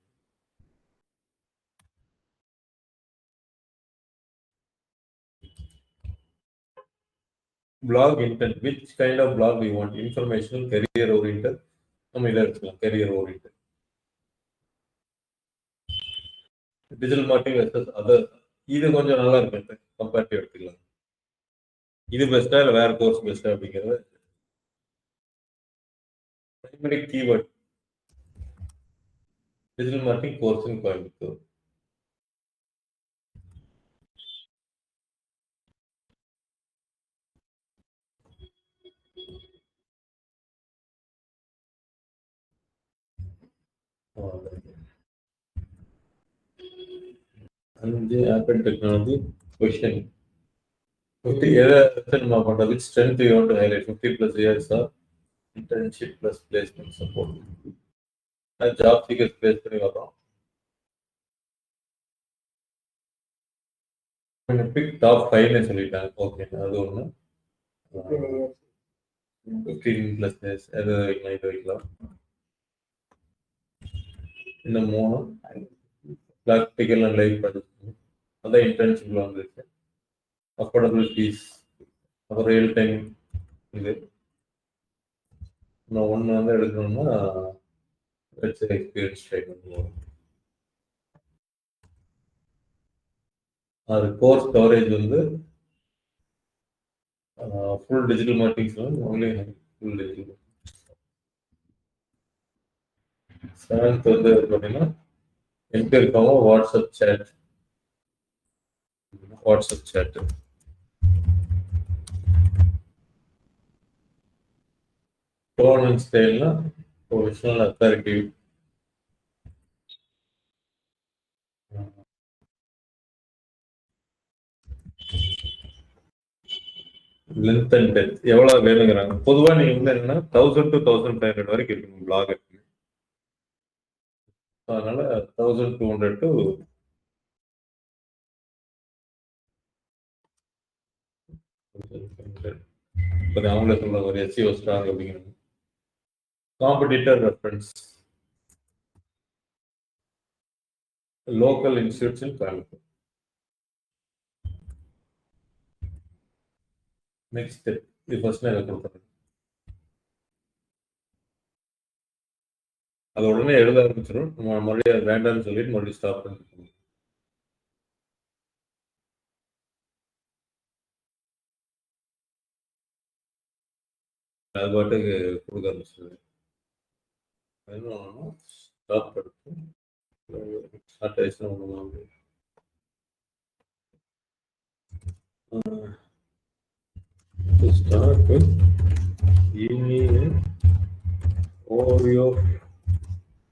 blog intent, which kind of blog we want? Informational, career oriented. நம்ம இதை எடுத்துக்கலாம், career oriented. Digital marketing versus other, இது கொஞ்சம் நல்லா இருக்கு, கம்பேரிட்டிவ் எடுத்துக்கலாம். இது பெஸ்டா இல்லை வேற கோர்ஸ் பெஸ்டா அப்படிங்கிறது. Primary keyword digital marketing course இன் கோயம்புத்தூர். அஞ்சு ஆப்பிள் டெக்னாலஜி கொஸ்டின் 50 எதை நம்ம பண்றது? Which strength you want to highlight? 50+ years internship plus placement support. Job seekers place பண்ணி வரோம். பிக் டாப் 5 சொல்லிட்டாங்க. ஓகே, அது ஒன்று. 15+ இயர்ஸ் எது வைக்கலாம், இது வைக்கலாம். இந்த 3 ப்ராக்டிக்கல் அண்ட் லைஃப் ப்ராஜெக்ட், அதான் இன்டர்ன்ஷிப்ல வந்துருக்கு. அஃபோர்டபுள் ஃபீஸ், அப்புறம் ரியல் டைம். இது நான் ஒன்று வந்து எடுக்கணும்னா வெப்சைட் எக்ஸ்பீரியன்ஸ் ட்ரை பண்ணுவோம். அது கோர்ஸ் கவரேஜ் வந்து full digital marketing, only full digital. Seventh வந்து பார்த்தீங்கன்னா என்கிட்ட இருக்கவங்க வாட்ஸ்அப் சேட். டோன் அண்ட் ஸ்டைல்னா professional, authoritative. Length and depth எவ்வளோ வேணுங்கிறாங்க. பொதுவாக நீங்கள் வந்து என்னன்னா 1000 to 1500 வரைக்கும் இருக்கணும் பிளாக் இருக்கு. அதனால 1200 to 1500. இப்போ அவங்களே சொல்றாங்க ஒரு SEO ஸ்ட்ராங் அப்படிங்கிறாங்க. காம்படிட்டர் ரெஃபரன்ஸ், லோக்கல் இன்ஸ்டியூட்ஸ் இன் கோயம்புத்தூர். நெக்ஸ்ட் ஸ்டெப், இது ஃபர்ஸ்ட் நான் கொடுத்துறேன். அது உடனே எழுத ஆரம்பிச்சிடும். நம்ம மறுபடியும் வேண்டாம்னு சொல்லிட்டு மறுபடியும் ஸ்டாப் பண்ணிருக்கோம். அது பாட்டுக்கு கொடுக்க ஆரம்பிச்சிடுவேன். என்ன ஸ்டாப் பண்ணிட்டு ஸ்டார்ட் ஆயிடுச்சுன்னா ஒன்று to start with any overview of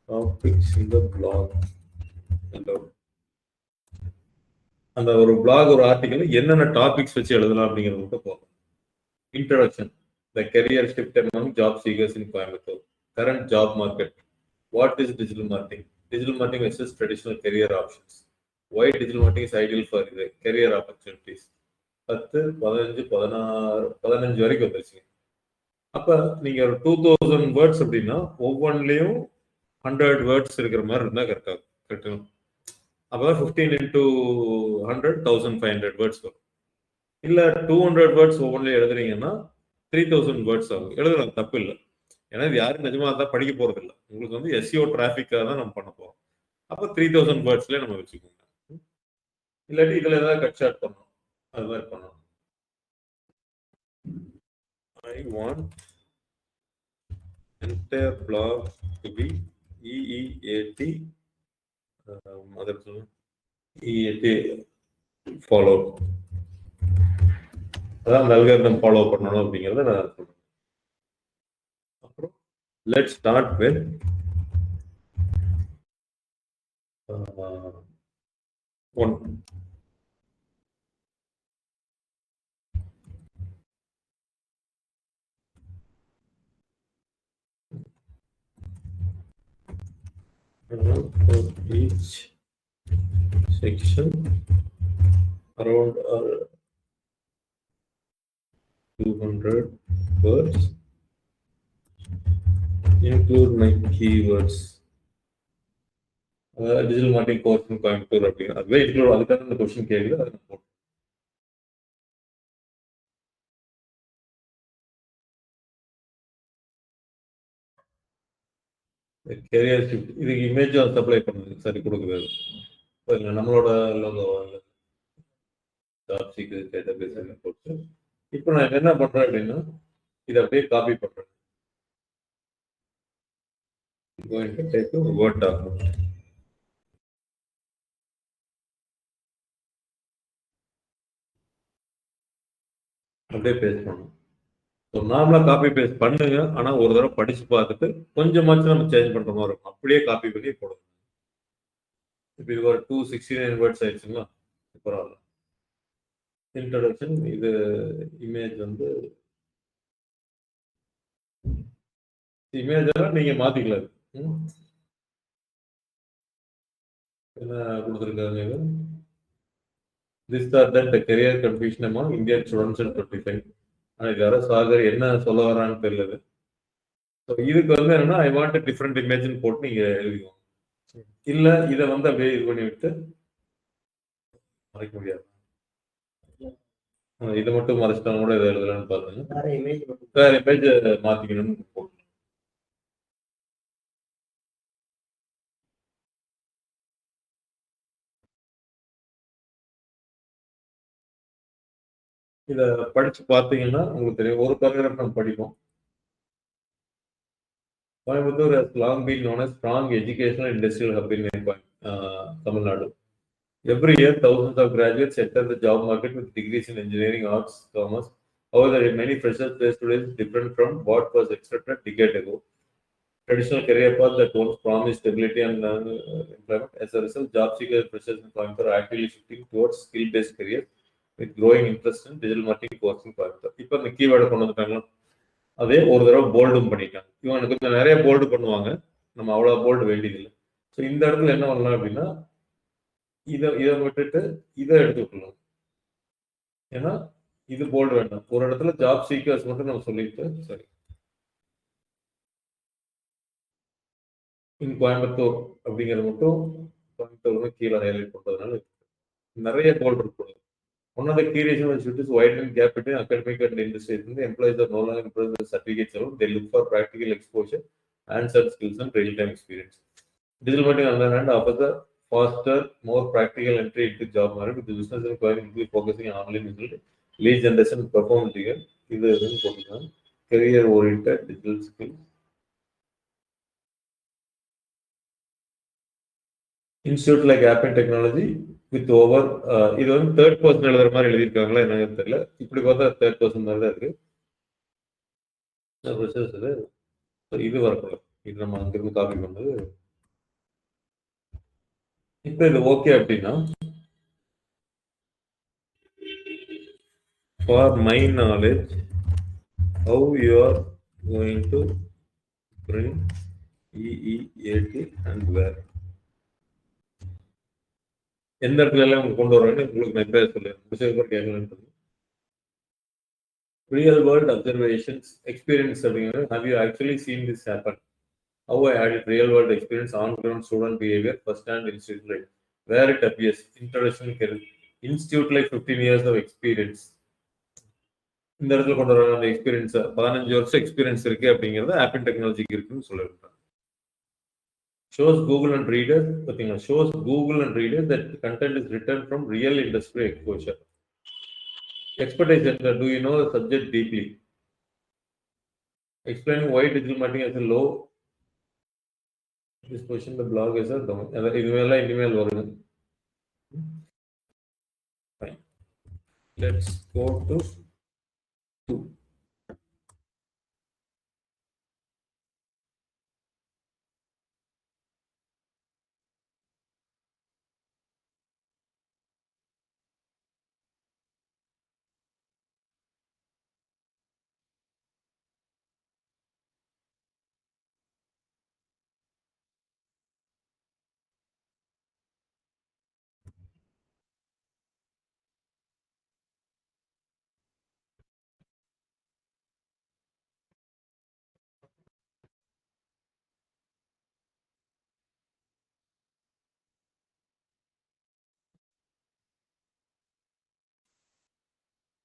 topics in the blog. அந்த ஒரு blog, ஒரு ஆர்டிக்கல் என்னென்ன டாபிக்ஸ் வச்சு எழுதலாம் அப்படிங்கிறது மட்டும் போதும். Introduction, the career shift among job seekers in Coimbatore, current job market, what is digital marketing, digital marketing versus traditional career options, why digital marketing is ideal for the career opportunities. 10, 15, 16, 15 வரைக்கும் வந்துருச்சு. அப்ப நீங்க ஒரு 2000 words அப்படின்னா ஒவ்வொன்றிலையும் 100 words இருக்கிற மாதிரி இருந்தா கரெக்டா கட்டணும். அப்பதான் 15 into 100 1500 வேர்ட்ஸ் வரும். இல்ல 200 வேர்ட்ஸ் ஒவ்வொன்றிலையும் எழுதுறீங்கன்னா 3000 வேர்ட்ஸ் ஆகும். எழுதலாம், தப்பு இல்லை. ஏன்னா இது யாரும் நிஜமா தான் படிக்க போறது இல்லை. உங்களுக்கு வந்து SEO டிராஃபிக்காக தான் நம்ம பண்ண போறோம். அப்போ 3000 வேர்ட்ஸ்லேயே நம்ம வச்சுக்கோங்க. இல்லாட்டி இதுல ஏதாவது கட் ஷார்ட் பண்ணணும், அது மாதிரி பண்ணணும். I want entire blog to be EEAT followed. அதான் அந்த அல்காரிதம் ஃபாலோ பண்ணணும் அப்படிங்கிறத நான் சொல்றேன். அப்புறம் let's start with one. For each section around 200 words. Include my keywords. Digital marketing course Coimbatore அப்படின்னு அதுவே இன்க்ளூட் அதுக்காக இந்த கொஸ்டின் கேட்குது அதை நான் போட்டேன். கேரியர் ஷிஃப்ட் இதுக்கு இமேஜ் சப்ளை பண்ணுது சரி கொடுக்குறது நம்மளோட லோகோ ஜாப் சீக்கர் டேட்டாபேஸ் எல்லாம் போட்டு இப்போ நான் என்ன பண்றேன் அப்படின்னா இதை அப்படியே காப்பி பண்றேன். going to take a Word document. அப்படியே பேஸ்ட் பண்ணணும். ஸோ நார்மலாக காப்பி பேஸ்ட் பண்ணுங்க, ஆனால் ஒரு தடவை படிச்சு பார்த்துட்டு கொஞ்சமாச்சும் நம்ம சேஞ்ச் பண்ற மாதிரி இருக்கும். அப்படியே காப்பி பண்ணி போடணும். இப்போ இது ஒரு 269 வேர்ட்ஸ் ஆயிடுச்சுங்களா, பரவாயில்ல. இன்ட்ரடக்ஷன் இது இமேஜ் வந்து இமேஜ் எல்லாம் நீங்க மாத்திக்கலாம். என்ன கொடுத்துருக்காங்க இது this or that the career confusion among Indian students in 25. ஆனால் இது யாரோ சாகர் என்ன சொல்ல வரான்னு தெரியல. ஸோ இதுக்கு வந்து என்னன்னா ஐ வாண்ட் டிஃப்ரெண்ட் இமேஜ்னு போட்டு நீங்க எழுதிக்கோங்க. இல்ல இதை வந்து அப்படியே இது பண்ணி விட்டு மறைக்க முடியாது. இதை மட்டும் மறைச்சிட்டாங்க கூட இதை எழுதலான்னு பாருங்க. வேற இமேஜ் மாத்திக்கணும்னு போட்டு இதை படிச்சு பார்த்தீங்கன்னா உங்களுக்கு தெரியும். ஒரு பேராகிராஃப் நம்ம படிப்போம். Coimbatore has long been known as strong educational industrial hub in Tamil Nadu. Every year, thousands of graduates enter the job market with degrees in engineering, arts, commerce. However, many freshers place today is different from what was expected a decade ago. Traditional career path that once promised stability and employment. As a result, job seekers and freshers in Coimbatore are actively shifting towards skill-based careers with growing interest in digital marketing course in Coimbatore. இப்போ இந்த கீவேர்டை கொண்டு வந்துட்டாங்களா, அதே ஒரு தடவை போல்டும் பண்ணிட்டாங்க. இவனுக்கு கொஞ்சம் நிறைய போல்டு பண்ணுவாங்க, நம்ம அவ்வளோ போல்டு வேண்டியதில்லை. ஸோ இந்த இடத்துல என்ன பண்ணலாம் அப்படின்னா இதை விட்டுட்டு இதை எடுத்துக்கலாம். ஏன்னா இது போல்டு வேண்டாம். ஒரு இடத்துல ஜாப் சீக்கர்ஸ் மட்டும் நம்ம சொல்லிட்டு சரி இன் கோயம்புத்தூர் அப்படிங்கிறது மட்டும் கோயம்புத்தூர் கீழே ஹைலைட் பண்றதுனால நிறைய போல்டு இருக்கும். One of the key reasons which is widening gap between academic and industry. The employees are no longer impressed with certificates alone. They look for practical exposure, hands-on skills, and real-time experience. Digital marketing, on the other hand, offers a faster, more practical entry into job market. With the business inquiry focusing on online result, lead generation, performance. This is career-oriented digital skills. Institute like App and Technology with over இது வந்து third person எழுதுற மாதிரி எழுதியிருக்காங்களா என்னன்னு தெரியல. இப்படி பார்த்தா third person மாதிரி தான் இருக்கு. இது வரக்கூடாது. இது நம்ம அங்கிருந்து காப்பி பண்ணது. இப்போ இது ஓகே அப்படின்னா for my knowledge how you are going to bring EEAT and where எந்த இடத்துல எல்லாம் கொண்டு வர்றேன்னு உங்களுக்கு நான் பேர் சொல்லுவேன். கேட்கலன்னு real world observations experience அப்படிங்கிறது have you actually seen this happen? How I added real world experience on ground student behavior first hand institute like where it appears introduction institute like 15 years of experience. இந்த இடத்துல கொண்டு வர அந்த experience 15 வருஷம் experience இருக்கு அப்படிங்கிறது off and டெக்னாலஜிக்கு இருக்குன்னு சொல்லியிருக்காங்க. shows Google and reader பார்த்தீங்களா, shows Google and reader that content is written from real industry exposure. Expertise, do you know the subject deeply? Explaining why digital marketing has a low this question the blog is a domain. இதுவெல்லாம் இனிமேல் வருது. Fine. Let's go to 2.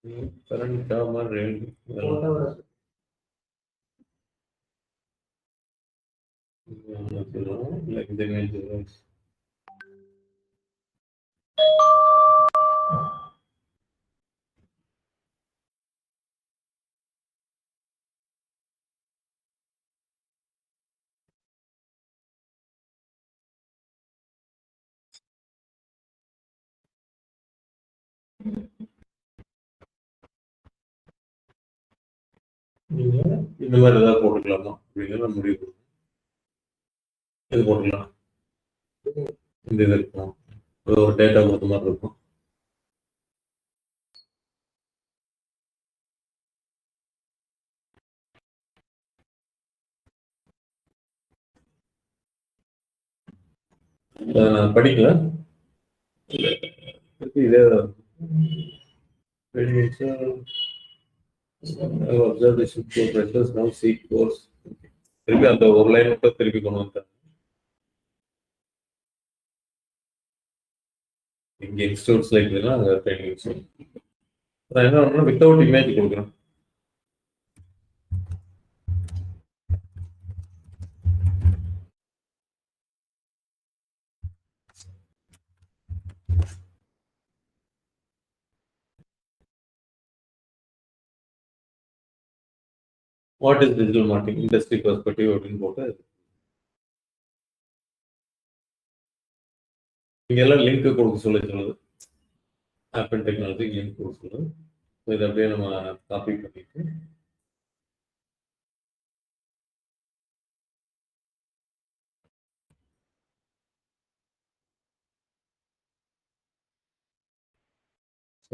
current term or range. Like the image. நீங்க இந்த மாதிரி ஏதாவது போட்டுக்கலாமா அப்படிங்கிற முடிவு பண்ணுங்க. இது போட்டுக்கலாம், இந்த இது இருக்கும், ஒரு டேட்டா கொடுத்த மாதிரி இருக்கும். நான் படிக்கல, இதே திருப்பி அந்த ஒரு லைன் மட்டும் திருப்பி கொண்டு வந்தேன். இங்க இன்ஸ்டியூட்ஸ் இருக்குதுன்னா அங்கே ட்ரைனிங் இன்ஸ்டியூட். நான் என்ன பண்ணணும், வித்தவுட் இமேஜ் கொடுக்குறேன். What is digital marketing industry perspective அப்படின்னு போட்டு இங்க எல்லாம் லிங்க் கொடுக்க சொல்லுது. ஆப்பிள் டெக்னாலஜி லிங்க் கொடுக்க சொல்லுது. இதை அப்படியே நம்ம காப்பி பண்ணிட்டு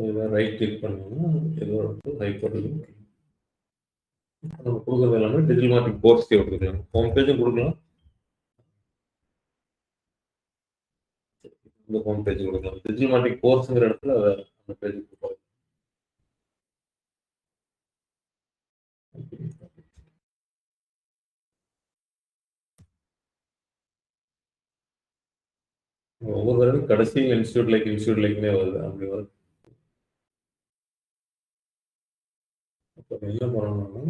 இதை ரைட் கிளிக் பண்ணோம்னா ஏதோ ஹைப்பர் லிங்க் நம்ம கொடுக்குறது எல்லாமே டிஜிட்டல் மார்க்கெட்டிங் கோர்ஸ் கொடுக்கலாம். ஹோம் பேஜும் கொடுக்கலாம், இந்த ஹோம் பேஜ் கொடுக்கலாம். டிஜிட்டல் மார்க்கெட்டிங் கோர்ஸுங்கிற இடத்துல அந்த பேஜ் கொடுக்கலாம். ஒவ்வொரு தடவை கடைசி இன்ஸ்டியூட் லைக்னே வருது, அப்படி வருது. அப்போ என்ன பண்ணணும்னா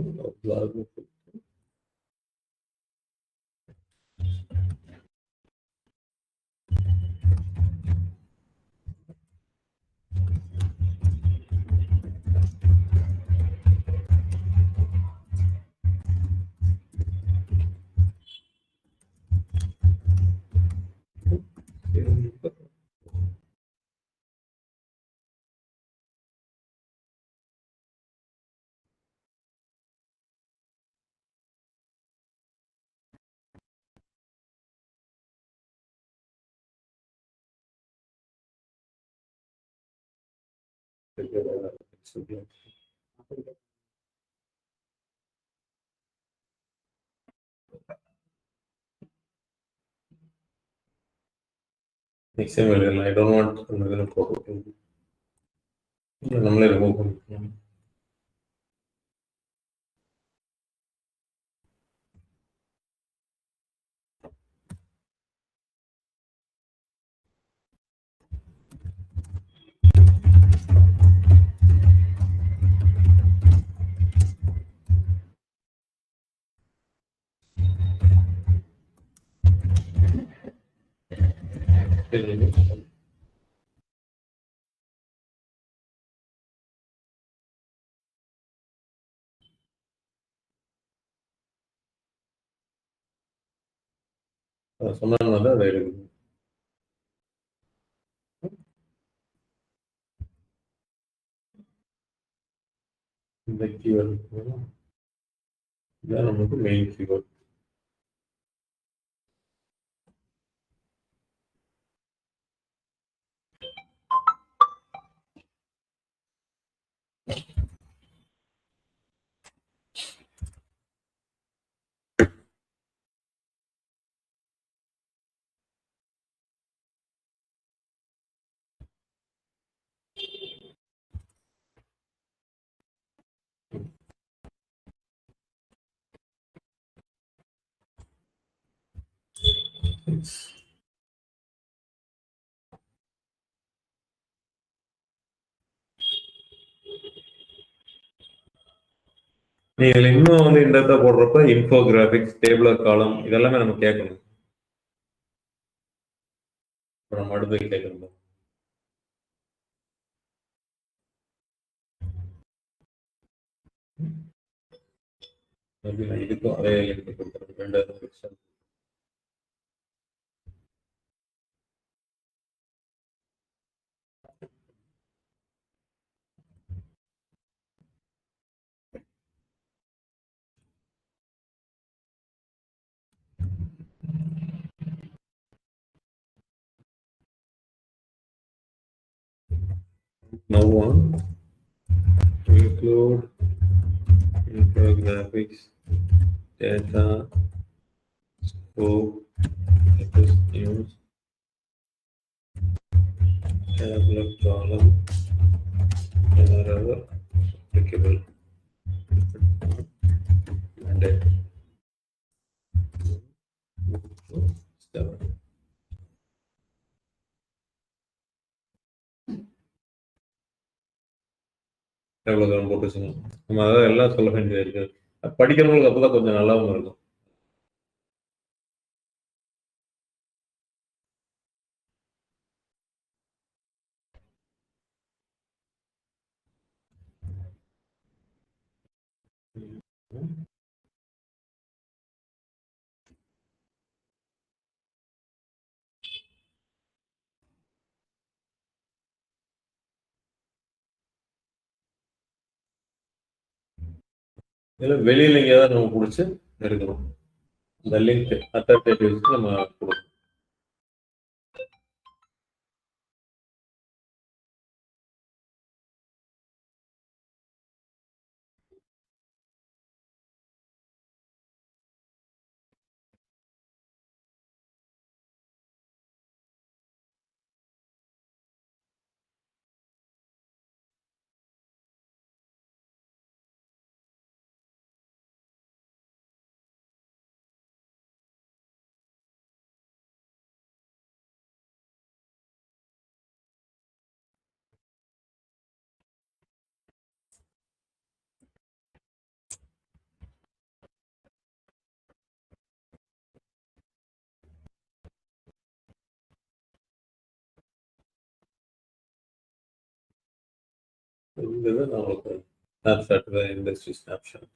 XML I don't want another photo. நம்மளே ரிமூவ் பண்ணிக்கலாம். சொன்னதுனால அதை எடுக்கணும். இந்த கீவேர்டு இதான் நமக்கு மெயின் கீவேர்டு. நீங்க இதுல இன்னும் வந்து இந்த இடத்த போடுறப்ப இன்ஃபோகிராபிக்ஸ், டேபிளர் காலம் இதெல்லாமே நம்ம கேட்கணும். இப்ப நம்ம அடுத்து கேட்கணும். மேபி நான் இதுக்கும் அதே லிங்க் கொடுக்குறேன். 2 section. Now on include infographics, data, scope, latest news, tablet column, wherever applicable. Mandate. Step. எவ்வளவு தூரம் போட்டு வச்சுக்கணும். நம்ம அதாவது எல்லாம் சொல்ல வேண்டியது இருக்கு. படிக்கிறவங்களுக்கு அப்பதான் கொஞ்சம் நல்லாவும் இருக்கும். இதுல வெளியில எங்கேயாவது நம்ம பிடிச்சி எடுக்கணும். இந்த லிங்க் அத்தாரிட்டேட்டிவ்ஸ்க்கு நம்ம கொடுக்கணும். இதுதான் நம்மளுக்கு snapshot, industry snapshot.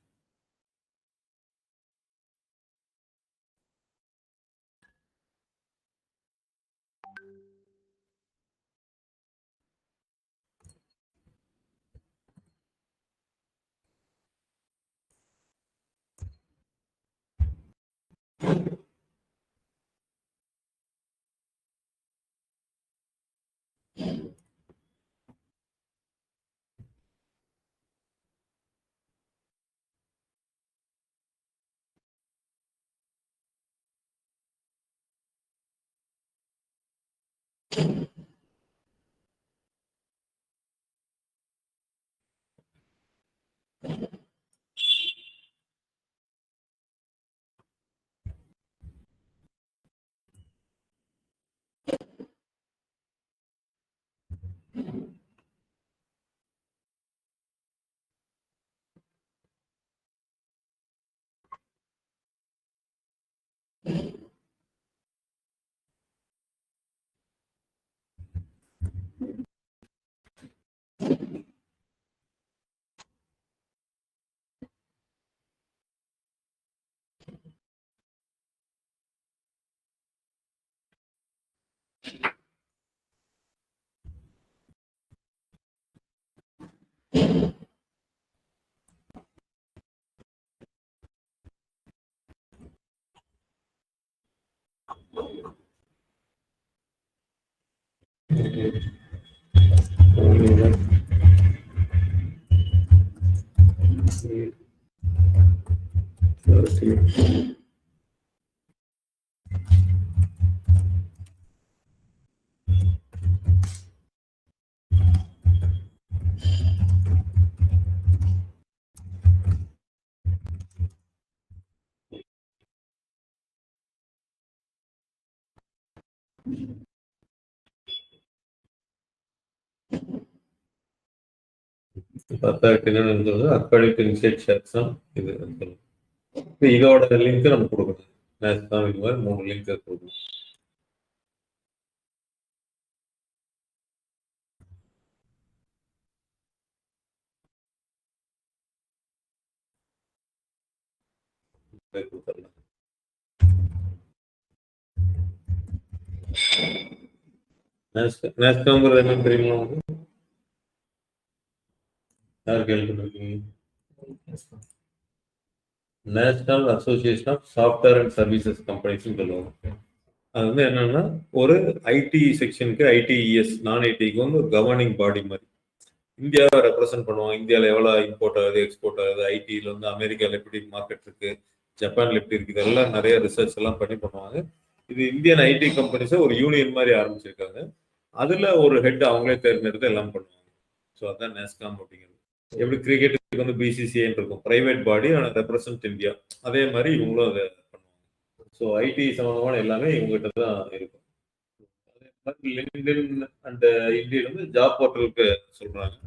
10,000 accredit inside shares தான் இது சொல்லுங்க. இப்ப இதோட லிங்க் நம்ம கொடுக்கணும். நேஸ்காம் இது மாதிரி 3 லிங்க் கொடுக்கணும். கொடுத்துடலாம். நேஸ்காம்ங்கிறது என்னன்னு தெரியுமா உங்களுக்கு? யார் கேள்விப்பட்டிருக்கீங்க? National Association of Software and Services Companies சொல்லுவாங்க. அது வந்து என்னன்னா ஒரு ஐடி செக்ஷனுக்கு ஐடிஇஎஸ் நான் ஐடிக்கு வந்து ஒரு கவர்னிங் பாடி மாதிரி இந்தியாவை ரெப்ரசென்ட் பண்ணுவாங்க. இந்தியாவில் எவ்வளோ இம்போர்ட் ஆகுது எக்ஸ்போர்ட் ஆகுது, ஐடியில் வந்து அமெரிக்காவில் எப்படி மார்க்கெட் இருக்கு, ஜப்பான்ல எப்படி இருக்கு, இதெல்லாம் நிறைய ரிசர்ச் எல்லாம் பண்ணி பண்ணுவாங்க. இது இந்தியன் ஐடி கம்பெனிஸை ஒரு யூனியன் மாதிரி ஆரம்பிச்சிருக்காங்க. அதுல ஒரு ஹெட் அவங்களே தேர்ந்தெடுத்து எல்லாம் பண்ணுவாங்க. ஸோ அதான் நேஸ்காம் அப்படிங்கிறது. எப்படி கிரிக்கெட்டுக்கு வந்து பிசிசிஐ இருக்கும், பிரைவேட் பாடி ஆனால் ரெப்ரசன்ட் இந்தியா, அதே மாதிரி இவங்களும் அதை பண்ணுவாங்க. ஸோ ஐடி சம்பந்தமான எல்லாமே இவங்ககிட்ட தான் இருக்கும். அதே மாதிரி லிங்க்டின் அண்ட் இந்தியன் வந்து ஜாப் போர்ட்டலுக்கு சொல்றாங்க.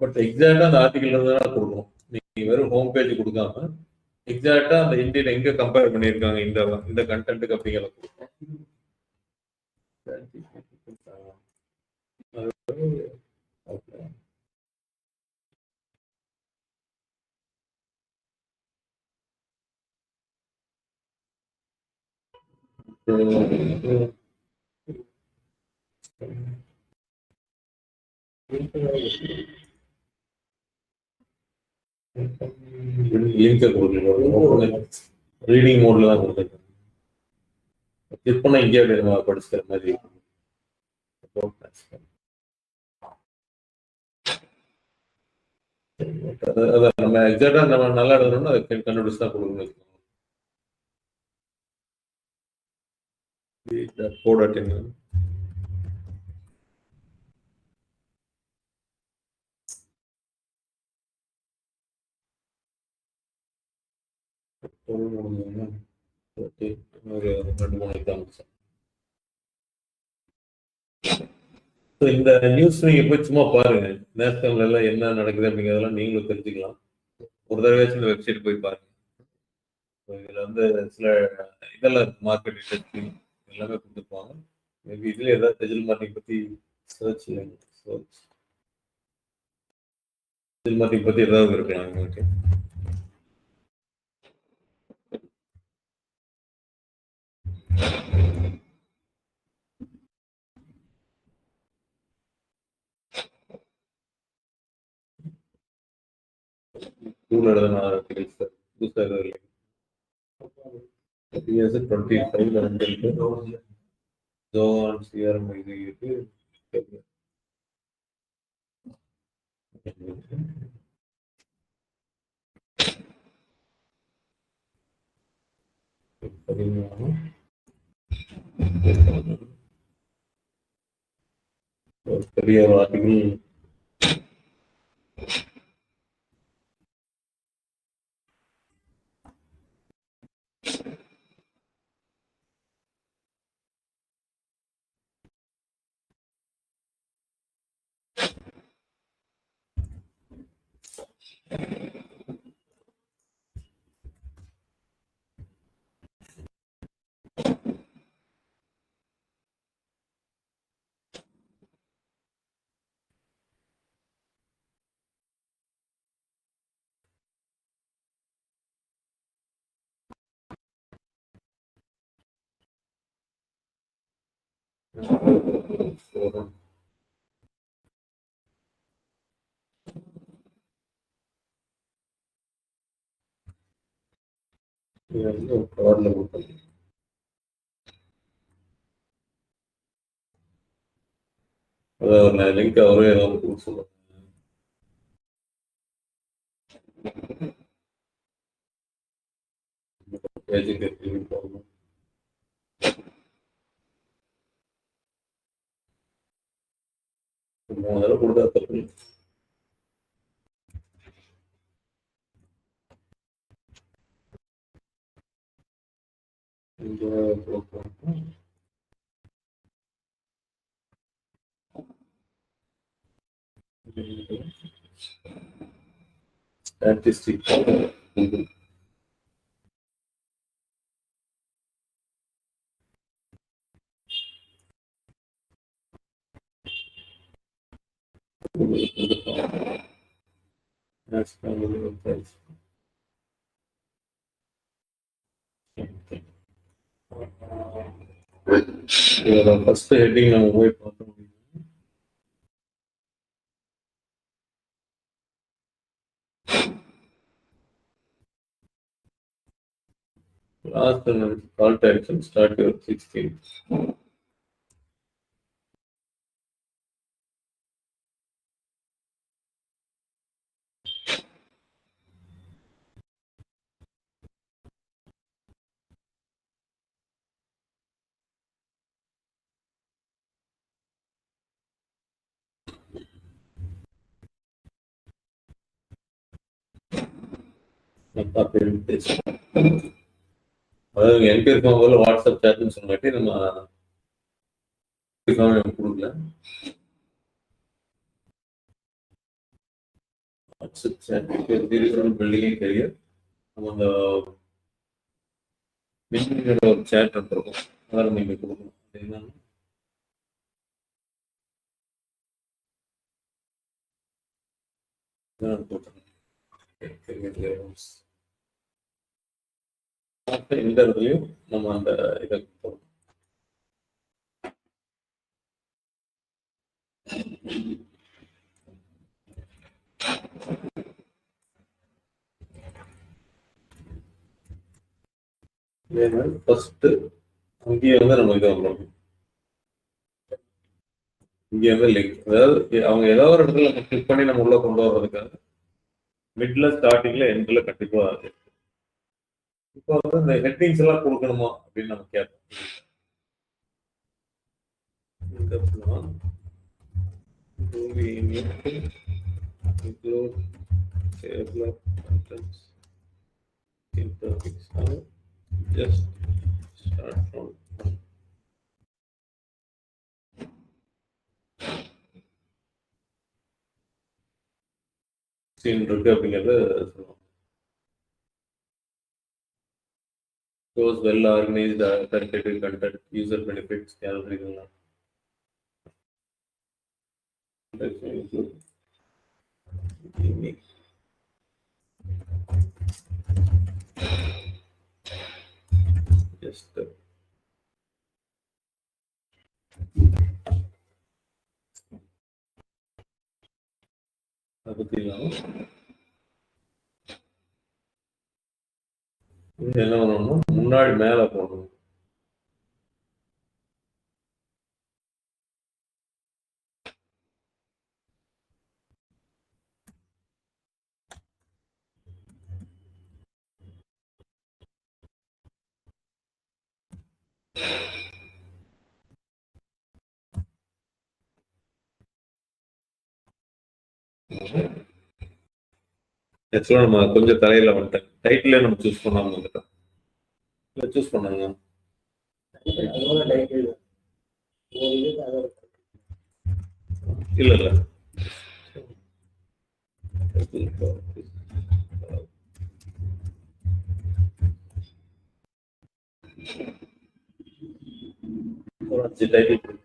பட் எக்ஸாக்டா அந்த ஆர்டிகல் தான் கொடுக்கணும். நீங்க வெறும் ஹோம் பேஜ் கொடுக்காம எக்ஸாக்டா அந்த இந்தியன் எங்க கம்பேர் பண்ணியிருக்காங்க இந்த கண்டென்ட்டுக்கு அப்படிங்கிறத கொடுக்கணும். ரீடிங் மோட்ல தான் கொடுத்துருக்கேன். கிளிக் பண்ண இங்கே படிச்சுக்கிற மாதிரி. அதான் நம்ம எக்ஸாக்டா நம்ம நல்லா எழுதணும்னா அதை கண்டுபிடிச்சு தான் கொடுக்கணும். ஒரு 2-3 எக்ஸாம்பிள்ஸ். இந்த நியூஸ் நீங்க போய் சும்மா பாருங்க, நேஷனல்ல எல்லாம் என்ன நடக்குது அப்படிங்கிறதெல்லாம் நீங்களும் தெரிஞ்சுக்கலாம். ஒரு தடவையாச்சும் இந்த வெப்சைட் போய் பாருங்க. இதுல வந்து சில இதெல்லாம் மார்க்கெட் இண்டஸ்ட்ரி எல்லாமே கொடுத்துருப்பாங்க. மேபி இதுல ஏதாவது டிஜிட்டல் மார்க்கெட்டிங் பத்தி சர்ச் டிஜிட்டல் மார்க்கெட்டிங் பத்தி ஏதாவது இருக்கலாம் உங்களுக்கு. ஸ்கூல் எழுதுனா புதுசாக இல்லை. 25 இருக்கு. ஜோவான் சிஆர்எம் இது இருக்கு. பெரிய ஆர்டிகல் கவர்ல கொடுத்தது. அதாவது லிங்க் அவரே ஏதாவது கொடுக்க சொல்லுவாங்க. பேஜுக்கு போகணும். முதல்ல கொடுத்தா தப்பு. இங்க போட்டோம். Statistics. ஃபர்ஸ்ட் ஹெட்டிங் நம்ம போய் பார்த்தோம். Last call to action, start your 16. அதாவது எனக்கு இருக்கும் போது வாட்ஸ்அப் சேட்னு சொன்னாட்டி நம்ம கொடுக்கல. வாட்ஸ்அப் சேட் பில்டிங் கரியர் நம்ம அந்த மிஷினோட ஒரு சேட் இருக்கும், அதை நம்ம இங்கே கொடுக்கணும். என்னன்னா இந்த இடத்துலையும் நம்ம அந்த இதை கொடுத்தோம். ஃபர்ஸ்ட் இங்கே வந்து நம்ம இதை வந்துடும். இங்கே வந்து லிங்க், அதாவது அவங்க ஏதாவது ஒரு இடத்துல நம்ம கிளிக் பண்ணி நம்ம உள்ள கொண்டு வர்றதுக்காக மிட்ல ஸ்டார்டிங்ல எண்ட்ல கண்டிப்பா இருக்கு. இப்போ வந்து இந்த ஹெட்டிங்ஸ் எல்லாம் கொடுக்கணுமா அப்படின்னு நம்ம கேட்போம். Just start from scene இருக்கு அப்படிங்கிறது சொல்லுவோம். Shows well organized, authoritative content, user benefits, gallery இதெல்லாம். Just அதை பற்றிலாம் என்ன பண்ணணும்னா முன்னாடி மேலே போடணும். ஆக்சுவலாக நம்ம கொஞ்சம் தலையில வந்துட்டேன். டைட்டிலே நம்ம சூஸ் பண்ணாமல் வந்துட்டோம். இல்லை சூஸ் பண்ணாங்க. இல்லை இல்லை ஒரு 5 title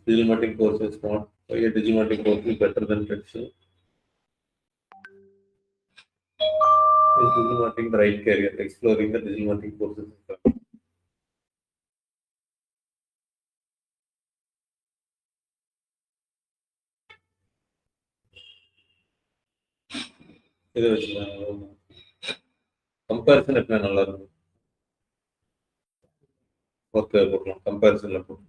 digital marketing course is not a digital marketing course is better than traditional. Is digital marketing the right career? Exploring the digital marketing courses. இது வச்சுக்கலாம். கம்பேரிசன் எப்போ நல்லா இருக்கும். ஓகே போடலாம், கம்பேரிசன்ல போடலாம்.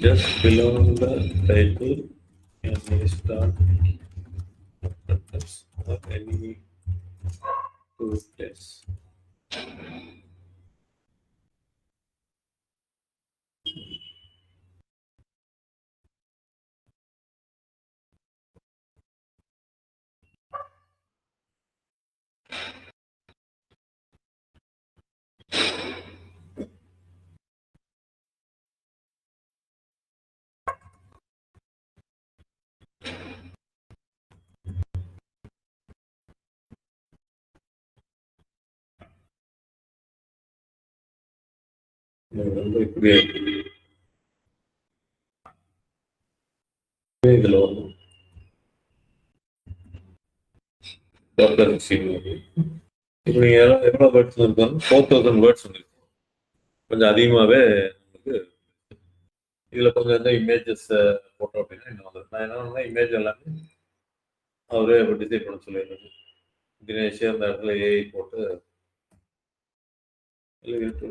Just below the title and we start tests or any two tests. இதுல வரும் இப்போ நீங்க எவ்வளோ வேர்ட்ஸ் இருக்கும்? 4000 வேர்ட்ஸ் வந்துருக்கு. கொஞ்சம் அதிகமாகவே நமக்கு இதில் கொஞ்சம் இந்த இமேஜஸ் போட்டோம் அப்படின்னா இன்னும் வந்து நான் என்ன பண்ணேன், இமேஜ் எல்லாமே அவரே டிசைட் பண்ண சொல்லிடுறது. தினேஷ் அந்த இடத்துல ஏஐ போட்டு எடுத்து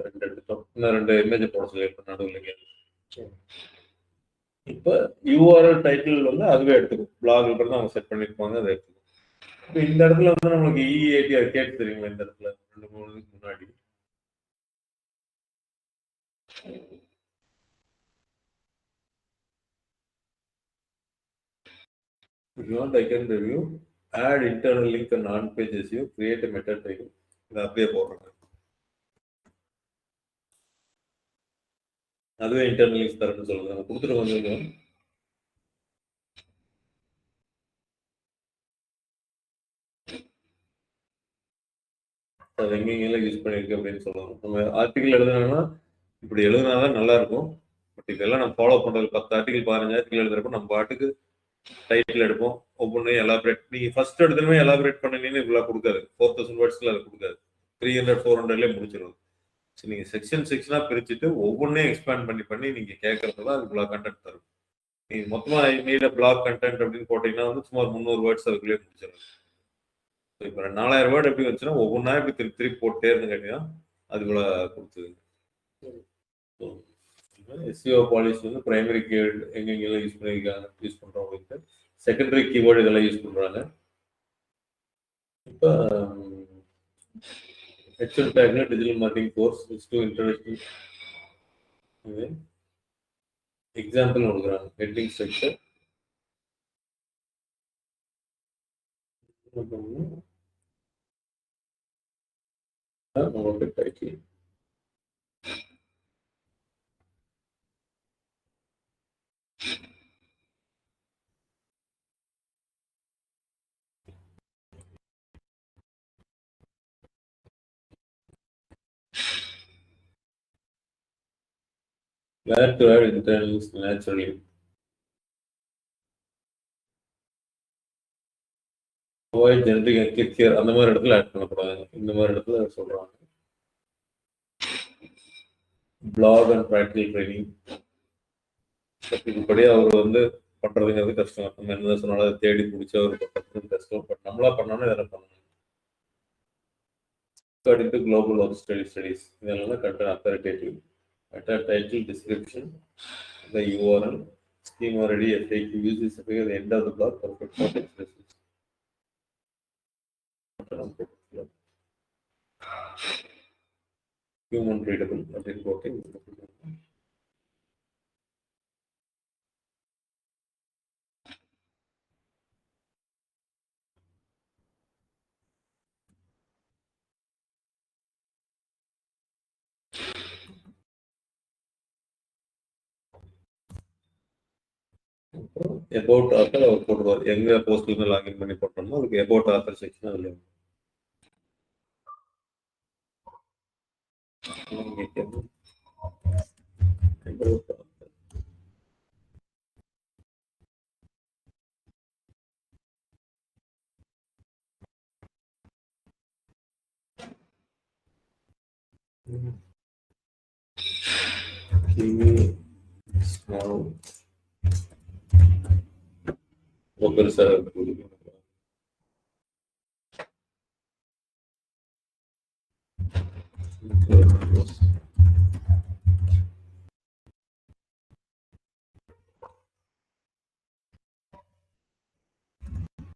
ரெண்டு எடுத்தோம். இன்னும் 2 இமேஜை போட சொல்லியிருக்கோம் நடுவில். இப்போ யூஆர்எல் டைட்டில் வந்து அதுவே எடுத்துக்கும். பிளாக் தான் அவங்க செட் பண்ணியிருப்பாங்க, அதை எடுத்துக்கும். இப்போ இந்த இடத்துல வந்து நம்மளுக்கு இஏடி அது கேட்டு தெரியுங்களா? இந்த இடத்துல 2-3 இதுக்கு முன்னாடி if you want I can review, add internal link and on page SEO, create a meta title. இதை அப்படியே போடுறாங்க. அதுவே இன்டர்னல் லிங்க்ஸ் தரணும்னு சொல்லுங்க. நம்ம கொடுத்துட்டு வந்து அது எங்கெங்கெல்லாம் யூஸ் பண்ணியிருக்கு அப்படின்னு சொல்லணும். நம்ம ஆர்டிக்கல் எழுதுனாங்கன்னா இப்படி எழுதுனாதான் நல்லா இருக்கும். பட் இதெல்லாம் நம்ம ஃபாலோ பண்ணுறது 10 ஆர்டிக்கல் 15 ஆர்டிக்கல் எழுதுறப்போ நம்ம பாட்டுக்கு டைட்டில் எடுப்போம். ஒவ்வொன்றையும் எலாபரேட் நீங்கள் ஃபர்ஸ்ட் எடுத்துமே எலாபரேட் பண்ணினீங்கன்னு இவ்வளோ கொடுக்காது. 4000 வேர்ட்ஸில் அதை கொடுக்காது. 300 400லேயே முடிச்சிடும். சரி, நீங்கள் செக்ஷனாக பிரிச்சுட்டு ஒவ்வொன்றையும் எக்ஸ்பேண்ட் பண்ணி நீங்கள் கேட்கறது தான் அது இவ்வளோ கண்டென்ட் தரும். நீங்கள் மொத்தமாக நீட பிளாக் கண்டென்ட் அப்படின்னு போட்டிங்கன்னா வந்து சுமார் 300 வேர்ட்ஸ் அதுக்குள்ளேயே முடிச்சிடும். இப்போ 4000 வேர்டு எப்படி வச்சுன்னா ஒவ்வொன்றா இப்படி திருப்பி போட்டே இருந்து கேட்டீங்கன்னா அது இவ்வளோ கொடுத்துதுங்க. எஸ்இஓ பாலிசி வந்து பிரைமரி கீவேர்டு எங்கெங்கெல்லாம் யூஸ் பண்ணியிருக்காங்க, யூஸ் பண்ணுறோம் அப்படின்ட்டு. செகண்டரி கீவேர்டு இதெல்லாம் யூஸ் பண்ணுறாங்க. இப்போ ஹெச்எம் டேக்ல digital marketing course is to introduction example கொடுக்குறாங்க. ஹெட்டிங் ஸ்ட்ரக்சர் நம்மளோட title where to add internal links naturally. Avoid generic and click here. அந்த மாதிரி இடத்துல ஆட் பண்ணக்கூடாது. இந்த மாதிரி இடத்துல சொல்றாங்க. பிளாக் அண்ட் ப்ராக்டிகல் ட்ரைனிங் இப்படியே அவர் வந்து பண்றதுங்கிறது கஷ்டம். நம்ம என்ன சொன்னாலும் அதை தேடி பிடிச்ச ஒரு பண்றது கஷ்டம். பட் நம்மளா பண்ணோம்னா இதெல்லாம் பண்ணணும். According to global work studies, இதெல்லாம் content authoritative meta title, description, the URL, scheme already FAQ use is at the end of the blog, perfect for expressions. Human readable, reporting. About author அவர் போடுவார். எங்க போஸ்ட்ல login பண்ணி போட்டோமோ அதுக்கு about author section அதுல small பெருசா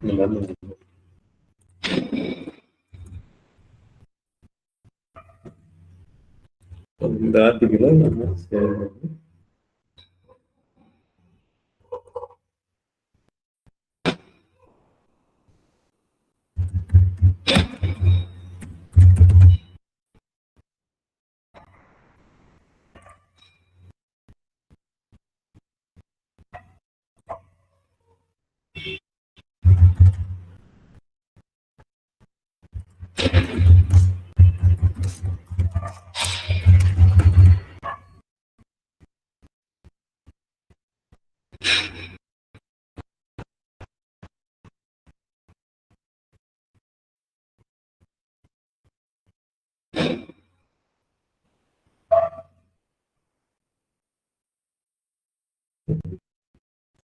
இந்த மாதிரி இந்த ஆர்டிகிளை நம்ம சேவ் பண்ணி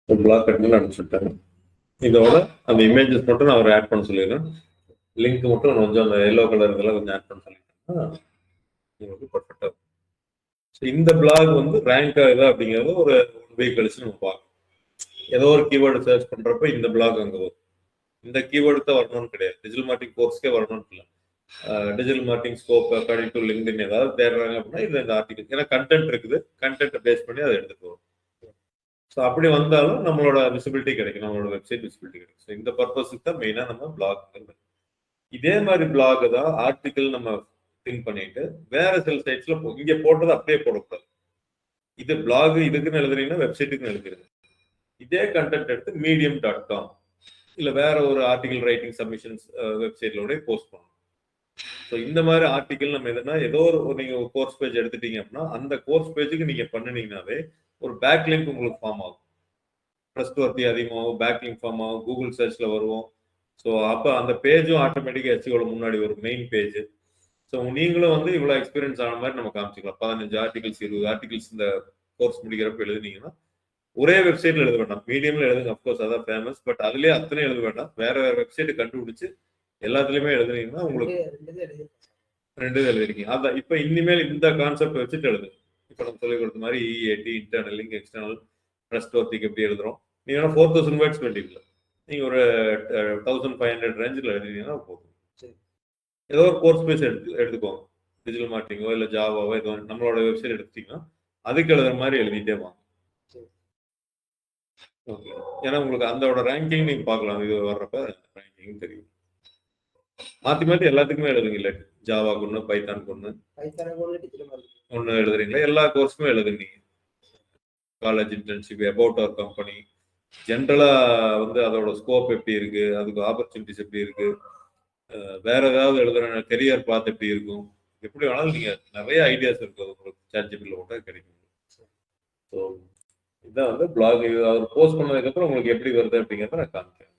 பிளாக் கட்டினா அனுப்பிச்சுட்டாங்க. இதோட அந்த இமேஜஸ் மட்டும் நான் அவர் ஆட் பண்ண சொல்லிடுறேன். லிங்க் மட்டும் கொஞ்சம் அந்த எல்லோ கலர் இதெல்லாம் கொஞ்சம் ஆட் பண்ண சொல்லிட்டேன்னா உங்களுக்கு பர்ஃபெக்டாக இருக்கும். ஸோ இந்த பிளாக் வந்து ரேங்க் ஆகுது அப்படிங்கிறது ஒரு 1 வீக் கழிச்சு நம்ம பார்க்கணும். ஏதோ ஒரு கீவேர்டு சர்ச் பண்ணுறப்ப இந்த பிளாக் அங்கே வரும். இந்த கீவேர்டு தான் வரணும்னு கிடையாது. டிஜிட்டல் மார்க்கெட்டிங் கோர்ஸ்க்கே வரணும்னு இல்லை. Digital marketing scope according to LinkedIn ஏதாவது தேடுறாங்க அப்படின்னா இது இந்த ஆர்டிகல். ஏன்னா கண்டென்ட் இருக்குது, கண்டென்ட்டை பேஸ் பண்ணி அதை எடுத்துட்டு வரும். ஸோ அப்படி வந்தாலும் நம்மளோட விசிபிலிட்டி கிடைக்கும், நம்மளோட வெப்சைட் விசிபிலிட்டி கிடைக்கும். ஸோ இந்த பர்பஸுக்கு தான் மெயினாக நம்ம பிளாக். இதே மாதிரி பிளாக் தான் ஆர்டிகல் நம்ம திங்க் பண்ணிட்டு வேற சில சைட்ஸ்ல இங்க போட்டதை அப்படியே போடக்கூடாது. இது பிளாக் இதுக்குன்னு எழுதுறீங்கன்னா வெப்சைட்டுக்குன்னு எழுதுறீங்க. இதே கண்டென்ட் எடுத்து medium.com இல்ல வேற ஒரு ஆர்டிகல் ரைட்டிங் சப்மிஷன்ஸ் வெப்சைட்லோட போஸ்ட் பண்ணணும். ஸோ இந்த மாதிரி ஆர்டிகல் நம்ம எதுனா ஏதோ ஒரு நீங்க ஒரு கோர்ஸ் பேஜ் எடுத்துட்டீங்க அப்படின்னா அந்த கோர்ஸ் பேஜுக்கு நீங்க பண்ணினீங்கன்னாவே ஒரு பேக் லிங்க் உங்களுக்கு ஃபார்ம் ஆகும். ட்ரஸ்ட்வர்த்தி அதிகமாகும், பேக் லிங்க் ஃபார்ம் ஆகும், கூகுள் சர்ச்ல வருவோம். ஸோ அப்போ அந்த பேஜும் ஆட்டோமேட்டிக்காக எஸ்சிஓட முன்னாடி வரும், மெயின் பேஜ். ஸோ நீங்களும் வந்து இவ்வளோ எக்ஸ்பீரியன்ஸ் ஆன மாதிரி நம்ம காமிச்சிக்கலாம். 15 ஆர்டிகல்ஸ் 20 ஆர்டிகல்ஸ் இந்த கோர்ஸ் முடிக்கிறப்ப எழுதுனீங்கன்னா ஒரே வெப்சைட்ல எழுத வேண்டாம், மீடியம்ல எழுதுங்க. அப்கோர்ஸ் அதான் ஃபேமஸ். பட் அதுலேயே அத்தனை எழுத வேண்டாம், வேற வேற வெப்சைட் கண்டுபிடிச்சு எல்லாத்துலயுமே எழுதுனீங்கன்னா உங்களுக்கு 2 எழுதிருக்கீங்க. அதான் இப்போ இனிமேல் இந்த கான்செப்ட் வச்சுட்டு எழுது. இப்போ நம்ம சொல்லிக் கொடுத்த மாதிரி EAT, இன்டர்னல் லிங்க், எக்ஸ்டர்னல், ட்ரஸ்ட்வர்த்திக்கு எப்படி எழுதுறோம். நீங்க 4000 வேர்ட்ஸ் வேண்டியதில்லை, நீங்க ஒரு 1500 ரேஞ்சில் எழுதினீங்கன்னா போதும். ஏதோ ஒரு கோர்ஸ் பேஸ் எடுத்துக்கோங்க. டிஜிட்டல் மார்க்கெட்டிங்கோ இல்லை ஜாவாவோ ஏதோ நம்மளோட வெப்சைட் எடுத்துட்டீங்கன்னா அதுக்கு எழுதுற மாதிரி எழுதிட்டே வாங்க. ஓகே, ஏன்னா உங்களுக்கு அதோட ரேங்கிங் நீங்க பார்க்கலாம். இது வர்றப்ப ரேங்கிங் தெரியும். மாத்தி மாத்தி எல்லாத்துக்குமே எழுதுங்க. இல்லை ஜாவாக்கு ஒன்று, பைத்தானுக்கு ஒன்று எழுதுறீங்களா? எல்லா கோர்ஸுமே எழுதுங்க. College internship, about our company, ஜென்ரலா வந்து அதோட ஸ்கோப் எப்படி இருக்கு, அதுக்கு ஆப்பர்ச்சுனிட்டிஸ் எப்படி இருக்கு, வேற ஏதாவது எழுதுற கெரியர் பாத் எப்படி இருக்கும், எப்படி வேணாலும் நீங்க நிறைய ஐடியாஸ் இருக்கு உங்களுக்கு சாட்ஜிபிட்ல கூட கிடைக்கும். ஸோ இதான் வந்து பிளாக். அவர் போஸ்ட் பண்ணதுக்கு அப்புறம் உங்களுக்கு எப்படி வருது அப்படிங்கிறத நான் காமிக்கிறேன்.